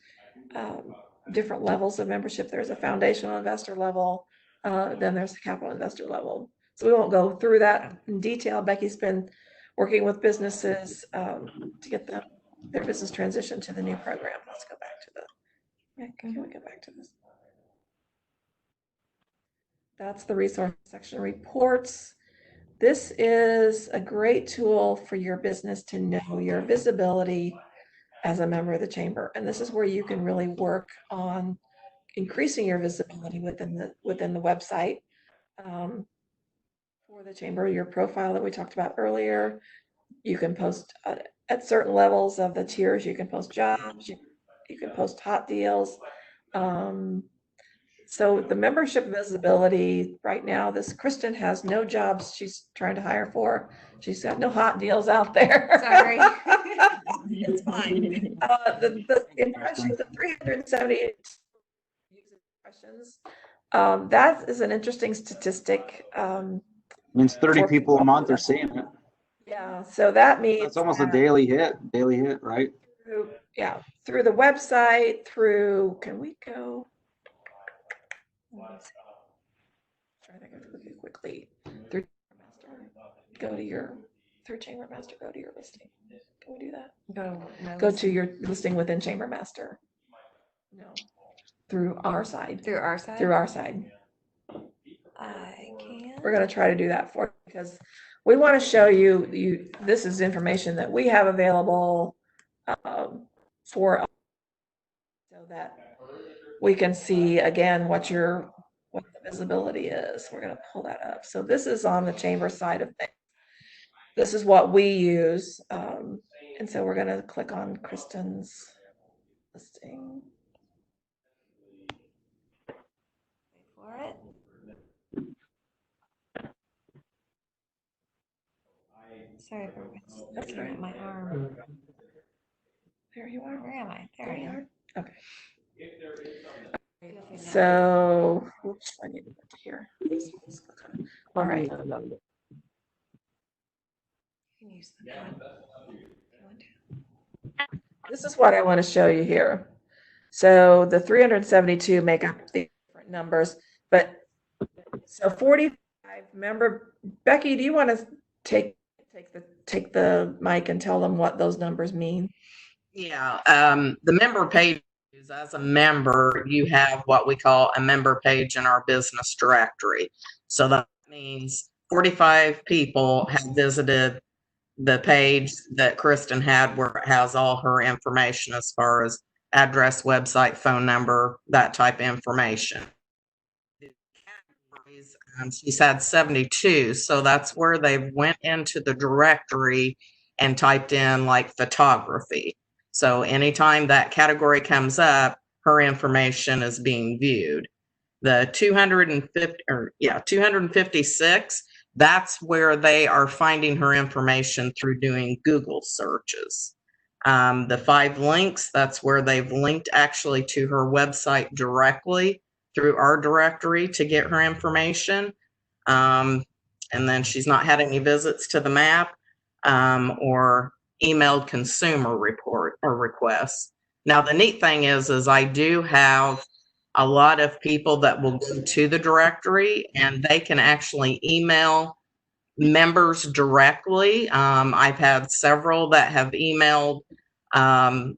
different levels of membership. There's a foundational investor level, then there's a capital investor level. So we won't go through that in detail. Becky's been working with businesses to get their business transition to the new program. Let's go back to can we go back to this? That's the resource section. Reports. This is a great tool for your business to know your visibility as a member of the chamber. And this is where you can really work on increasing your visibility within the website. For the chamber, your profile that we talked about earlier, you can post at certain levels of the tiers, you can post jobs, you can post hot deals. So the membership visibility right now, Kristen has no jobs she's trying to hire for. She's got no hot deals out there.
Sorry.
It's fine. The impressions of 378 impressions. That is an interesting statistic.
Means 30 people a month are seeing it.
Yeah, so that means
it's almost a daily hit, right?
Through the website, can we go? Try to go quickly. Through Chamber Master, go to your listing. Can we do that? Go to your listing within Chamber Master. No, through our side.
Through our side?
Through our side.
I can.
We're going to try to do that for you because we want to show you this is information that we have available for so that we can see again what the visibility is. We're going to pull that up. So this is on the chamber side of things. This is what we use. And so we're going to click on Kristen's listing.
Wait for it. Sorry for looking at my arm.
There you are.
Where am I? There I am.
Okay. So, oops, I need to get to here. All right. This is what I want to show you here. So the 372 make up the different numbers, but so 45 member. Becky, do you want to take the mic and tell them what those numbers mean?
Yeah, the member page, as a member, you have what we call a member page in our business directory. So that means 45 people have visited the page that Kristen had where it has all her information as far as address, website, phone number, that type of information. She's had 72, so that's where they went into the directory and typed in like photography. So anytime that category comes up, her information is being viewed. The 256, that's where they are finding her information through doing Google searches. The 5 links, that's where they've linked actually to her website directly through our directory to get her information. And then she's not had any visits to the map or emailed consumer report or requests. Now, the neat thing is I do have a lot of people that will go to the directory and they can actually email members directly. I've had several that have emailed home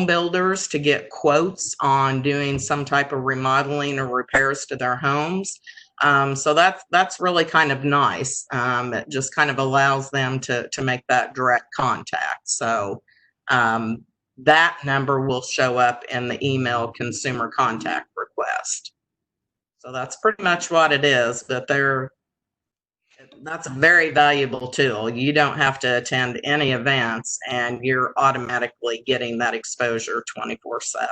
builders to get quotes on doing some type of remodeling or repairs to their homes. So that's really kind of nice. It just kind of allows them to make that direct contact. So that number will show up in the email consumer contact request. So that's pretty much what it is, but that's a very valuable tool. You don't have to attend any events and you're automatically getting that exposure 24/7.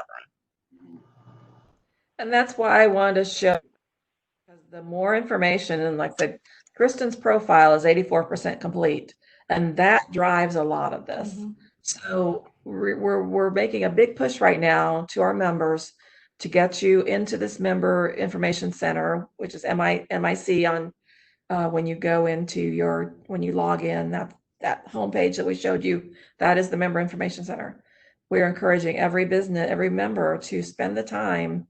And that's why I wanted to show, because the more information, and like the Kristen's profile is 84% complete, and that drives a lot of this. So we're making a big push right now to our members to get you into this member information center, which is MIC on when you go into when you log in, that homepage that we showed you, that is the member information center. We're encouraging every member to spend the time,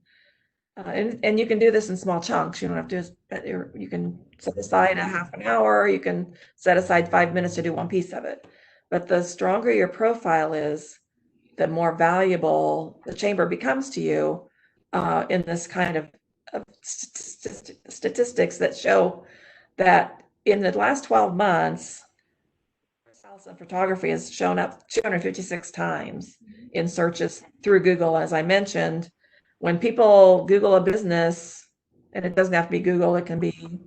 and you can do this in small chunks. You don't have to, you can set aside a half an hour, you can set aside 5 minutes to do one piece of it. But the stronger your profile is, the more valuable the chamber becomes to you in this kind of statistics that show that in the last 12 months, salsa photography has shown up 256 times in searches through Google. As I mentioned, when people Google a business, and it doesn't have to be Google, it can be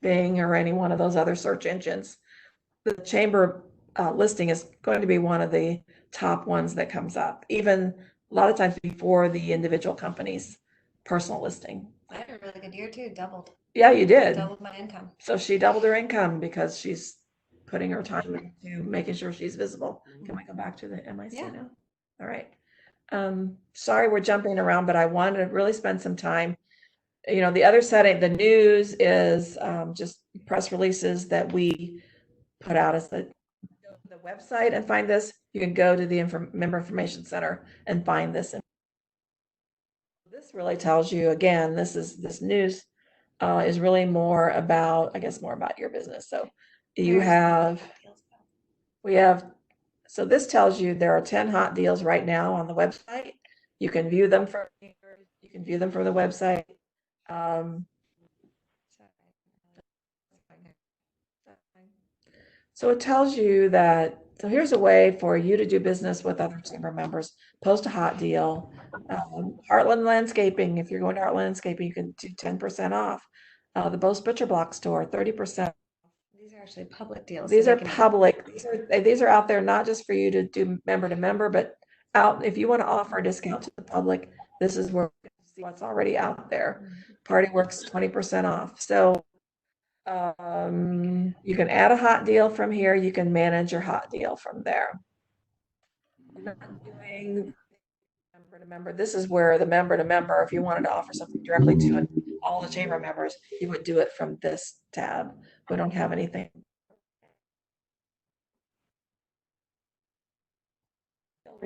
Bing or any one of those other search engines, the chamber listing is going to be one of the top ones that comes up, even a lot of times before the individual company's personal listing.
I had a really good year too, doubled.
Yeah, you did.
Doubled my income.
So she doubled her income because she's putting her time into making sure she's visible. Can we go back to the MIC now? All right. Sorry, we're jumping around, but I wanted to really spend some time. You know, the other setting, the news is just press releases that we put out as the website and find this. You can go to the member information center and find this. This really tells you, again, this news is really more about, I guess, more about your business. So so this tells you there are 10 hot deals right now on the website. You can view them from here. You can view them from the website. So it tells you that, so here's a way for you to do business with other chamber members. Post a hot deal. Heartland Landscaping, if you're going to Heartland Landscaping, you can do 10% off. The Bose Butcher Block store, 30%.
These are actually public deals.
These are public. These are out there not just for you to do member to member, but out if you want to offer a discount to the public. This is where you can see what's already out there. Party Works 20% off. So you can add a hot deal from here. You can manage your hot deal from there. Doing member to member. This is where the member to member, if you wanted to offer something directly to all the chamber members, you would do it from this tab. We don't have anything. So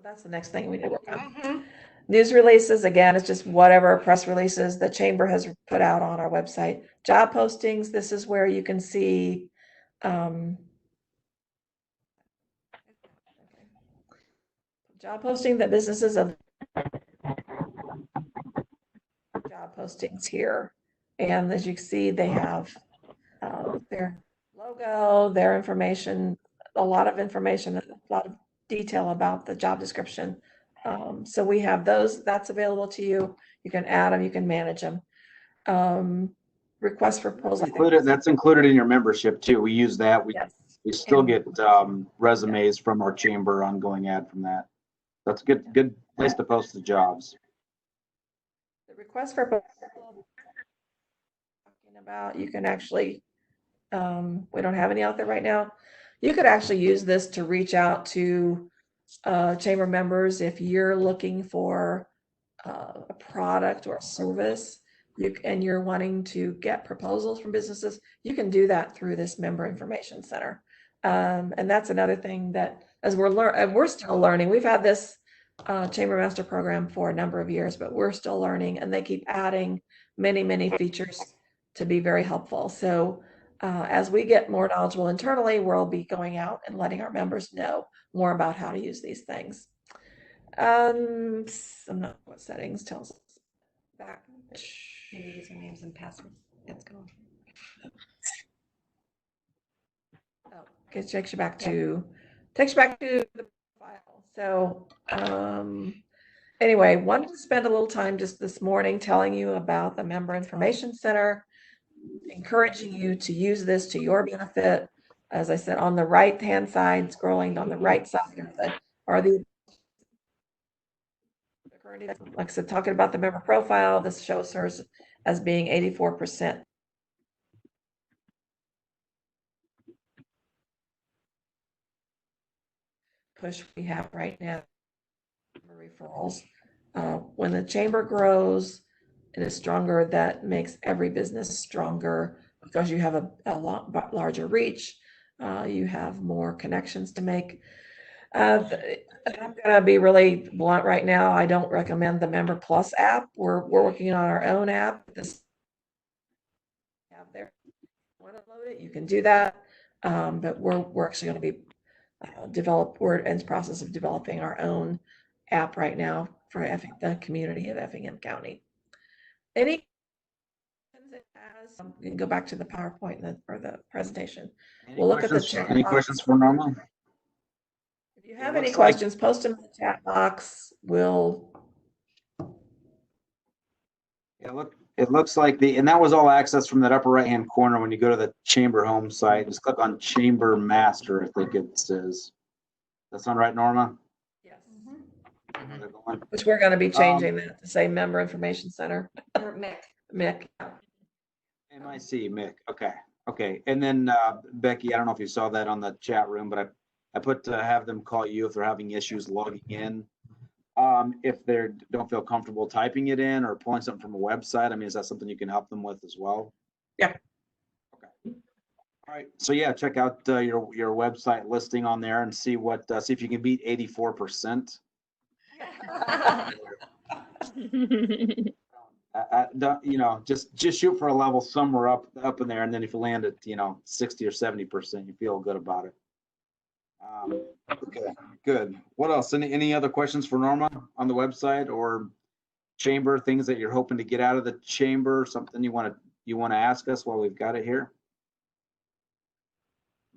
that's the next thing we need to work on. News releases, again, it's just whatever press releases the chamber has put out on our website. Job postings, this is where you can see job posting that businesses have job postings here. And as you can see, they have their logo, their information, a lot of information, a lot of detail about the job description. So we have those, that's available to you. You can add them, you can manage them. Request for proposal.
That's included in your membership too. We use that.
Yes.
We still get resumes from our chamber, ongoing ad from that. That's a good place to post the jobs.
The request for proposal talking about, you can actually, we don't have any out there right now. You could actually use this to reach out to chamber members if you're looking for a product or a service and you're wanting to get proposals from businesses. You can do that through this member information center. And that's another thing that as we're still learning. We've had this Chamber Master program for a number of years, but we're still learning, and they keep adding many features to be very helpful. So as we get more knowledgeable internally, we'll be going out and letting our members know more about how to use these things. I'm not what settings tells us back.
Maybe usernames and passwords. Let's go.
Oh, okay, takes you back to the file. So anyway, wanted to spend a little time just this morning telling you about the Member Information Center, encouraging you to use this to your benefit. As I said, on the right-hand side, scrolling on the right side are the like I said, talking about the member profile. This shows her as being 84%. Push we have right now referrals. When the chamber grows and is stronger, that makes every business stronger because you have a lot larger reach. You have more connections to make. I'm gonna be really blunt right now. I don't recommend the Member Plus app. We're working on our own app. This have there. Want to load it? You can do that. But we're actually going to be we're in the process of developing our own app right now for the community of Effingham County. Any you can go back to the PowerPoint or the presentation. We'll look at the chat.
Any questions for Norma?
If you have any questions, post them in the chat box.
It looks like and that was all access from that upper right-hand corner when you go to the chamber home site. Just click on Chamber Master, I think it says. That sound right, Norma?
Yes. Which we're going to be changing that to say Member Information Center.
Or MIC.
MIC.
MIC. Okay. And then Becky, I don't know if you saw that on the chat room, but I put to have them call you if they're having issues logging in. If they don't feel comfortable typing it in or pulling something from a website, I mean, is that something you can help them with as well?
Yeah.
Okay. All right. So yeah, check out your website listing on there and see if you can beat 84%. Just shoot for a level somewhere up in there, and then if you land at 60 or 70%, you feel good about it. Okay, good. What else? Any other questions for Norma on the website or chamber? Things that you're hoping to get out of the chamber? Something you want to ask us while we've got it here?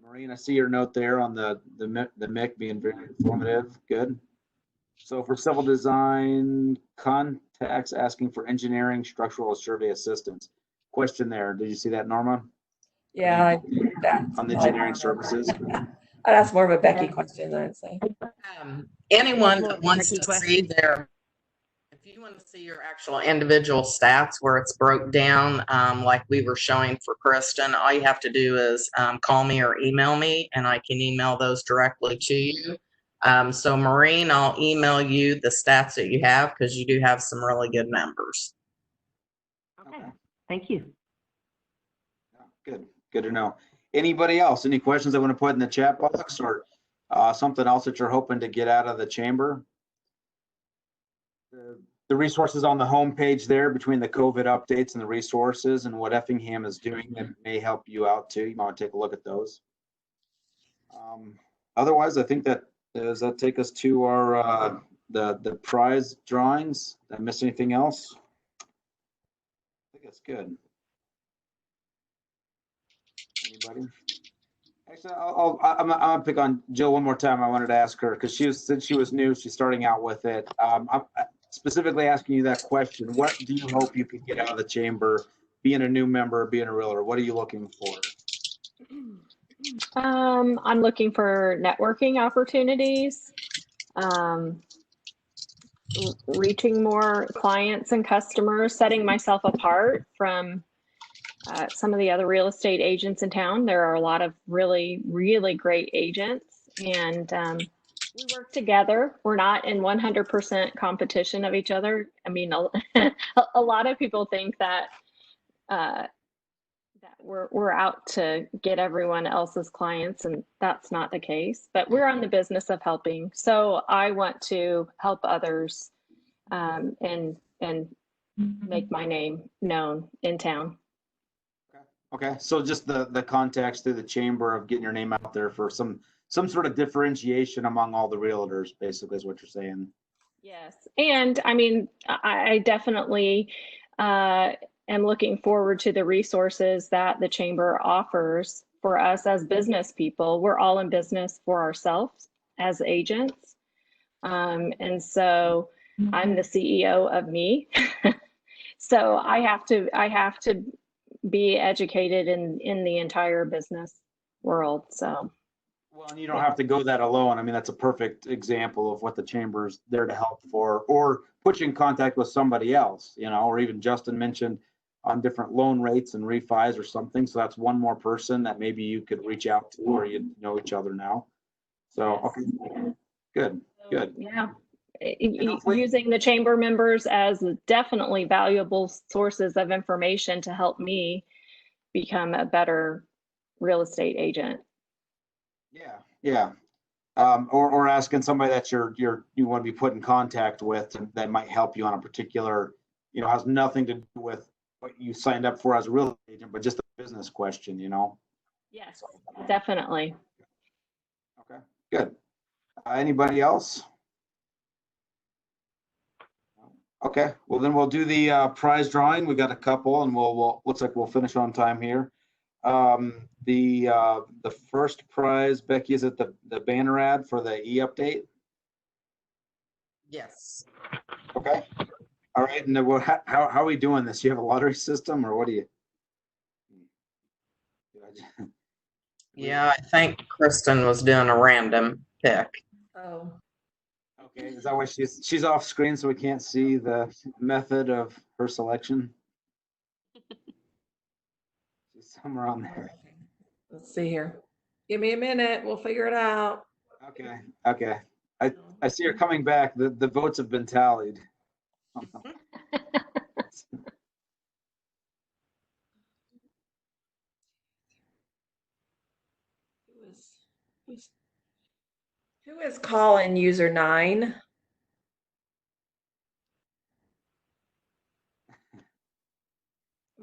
Maureen, I see your note there on the MIC being very informative. Good. So for civil design, contacts asking for engineering, structural survey assistance. Question there. Did you see that, Norma?
Yeah,
on the engineering services.
That's more of a Becky question, I'd say.
Anyone that wants to see if you want to see your actual individual stats where it's broke down, like we were showing for Kristen, all you have to do is call me or email me, and I can email those directly to you. So Maureen, I'll email you the stats that you have because you do have some really good members.
Okay, thank you.
Good to know. Anybody else? Any questions I want to put in the chat box or something else that you're hoping to get out of the chamber? The resources on the home page there between the COVID updates and the resources and what Effingham is doing that may help you out too. You might want to take a look at those. Otherwise, I think does that take us to our the prize drawings? Did I miss anything else? I think that's good. Anybody? Actually, I'm gonna pick on Jill one more time. I wanted to ask her because since she was new, she's starting out with it. I'm specifically asking you that question. What do you hope you could get out of the chamber, being a new member, being a realtor? What are you looking for?
I'm looking for networking opportunities, reaching more clients and customers, setting myself apart from some of the other real estate agents in town. There are a lot of really, really great agents, and we work together. We're not in 100% competition of each other. I mean, a lot of people think that that we're out to get everyone else's clients, and that's not the case. But we're on the business of helping. So I want to help others and make my name known in town.
Okay, so just the contacts through the chamber of getting your name out there for some sort of differentiation among all the realtors, basically, is what you're saying.
Yes, and I mean, I definitely am looking forward to the resources that the chamber offers for us as business people. We're all in business for ourselves as agents, and so I'm the CEO of me. So I have to be educated in the entire business world. So,
well, and you don't have to go that alone. I mean, that's a perfect example of what the chamber's there to help for, or put you in contact with somebody else, or even Justin mentioned on different loan rates and refis or something. So that's one more person that maybe you could reach out to, or you know each other now. So, okay, good.
Yeah. Using the chamber members as definitely valuable sources of information to help me become a better real estate agent.
Yeah. Or asking somebody that you want to be put in contact with that might help you on a particular, has nothing to do with what you signed up for as a real estate agent, but just a business question,
Yes, definitely.
Okay, good. Anybody else? Okay, well then we'll do the prize drawing. We got a couple, and we'll looks like we'll finish on time here. The first prize, Becky, is it the banner ad for the e-update?
Yes.
Okay. All right. And then how are we doing this? You have a lottery system, or what do you?
Yeah, I think Kristen was doing a random pick.
Oh.
Okay. Is that why she's off screen, so we can't see the method of her selection? She's somewhere on there.
Let's see here. Give me a minute. We'll figure it out.
Okay. I see her coming back. The votes have been tallied.
Who is call-in user 9?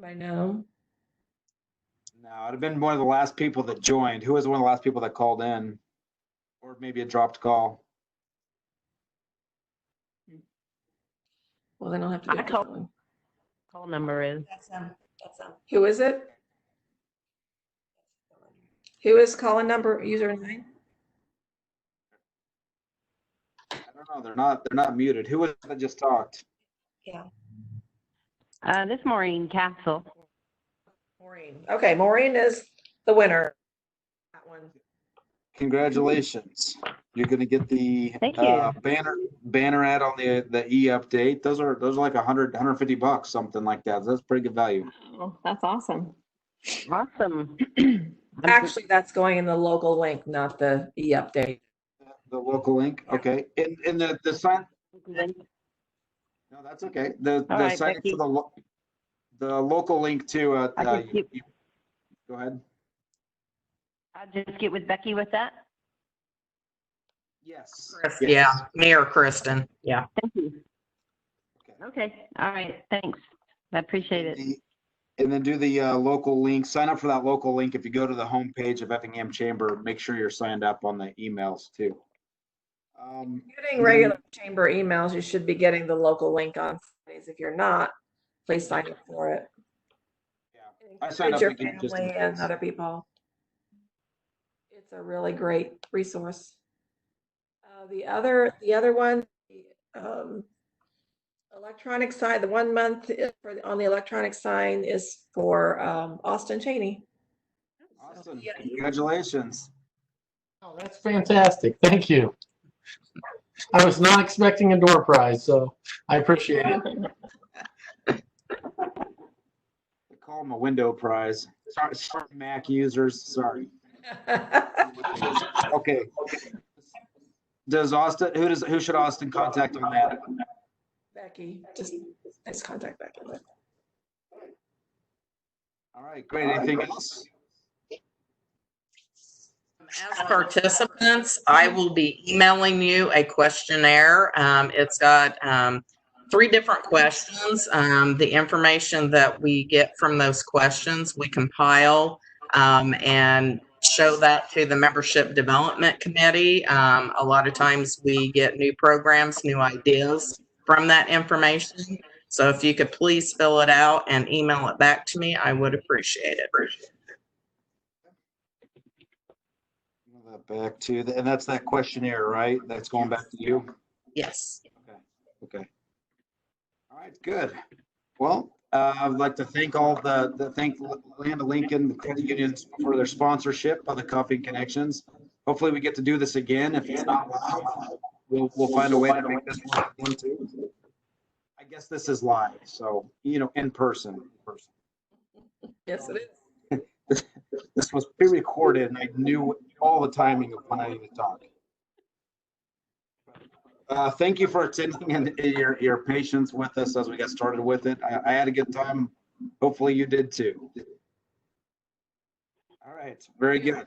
I know.
No, it'd have been one of the last people that joined. Who was one of the last people that called in? Or maybe a dropped call.
Well, then I'll have to get a different one.
Call number is.
Who is it? Who is calling number user 9?
I don't know. They're not muted. Who was it that just talked?
Yeah.
This Maureen Castle.
Maureen. Okay, Maureen is the winner. That one.
Congratulations. You're going to get the
Thank you.
banner ad on the e-update. Those are like $150, something like that. So that's pretty good value.
Oh, that's awesome.
Awesome.
Actually, that's going in the local link, not the e-update.
The local link. Okay. And the sign. No, that's okay. The
right,
sign up
Becky.
for the local link to
Go
ahead.
I'll just get with Becky with that.
Yes.
Yeah, me or Kristen. Yeah.
Thank you. Okay. All right. Thanks. I appreciate it.
And then do the local link. Sign up for that local link. If you go to the homepage of Effingham Chamber, make sure you're signed up on the emails too.
Getting regular chamber emails, you should be getting the local link on Fridays. If you're not, please sign up for it.
Yeah, I signed up
your
again just in
family and
case.
other people. It's a really great resource. The other one, electronic sign, the 1 month on the electronic sign is for Austin Cheney.
Awesome. Congratulations.
Oh, that's fantastic. Thank you. I was not expecting a door prize, so I appreciate it.
They call them a window prize. Sorry, Mac users. Sorry. Okay. Does Austin? Who should Austin contact on that?
Becky, just contact Becky.
All right, great. Anything else?
As participants, I will be emailing you a questionnaire. It's got 3 different questions. The information that we get from those questions, we compile and show that to the Membership Development Committee. A lot of times we get new programs, new ideas from that information. So if you could please fill it out and email it back to me, I would appreciate it.
Back to and that's that questionnaire, right? That's going back to you.
Yes.
Okay. All right. Good. Well, I'd like to thank thank Land of Lincoln, the credit unions for their sponsorship of the Coffee and Connections. Hopefully, we get to do this again. If it's not live, we'll find a way to make this work again too. I guess this is live, so in person.
Yes, it is.
This was pre-recorded, and I knew all the timing of when I need to talk. Thank you for attending and your patience with us as we got started with it. I had a good time. Hopefully you did too. All right, very good.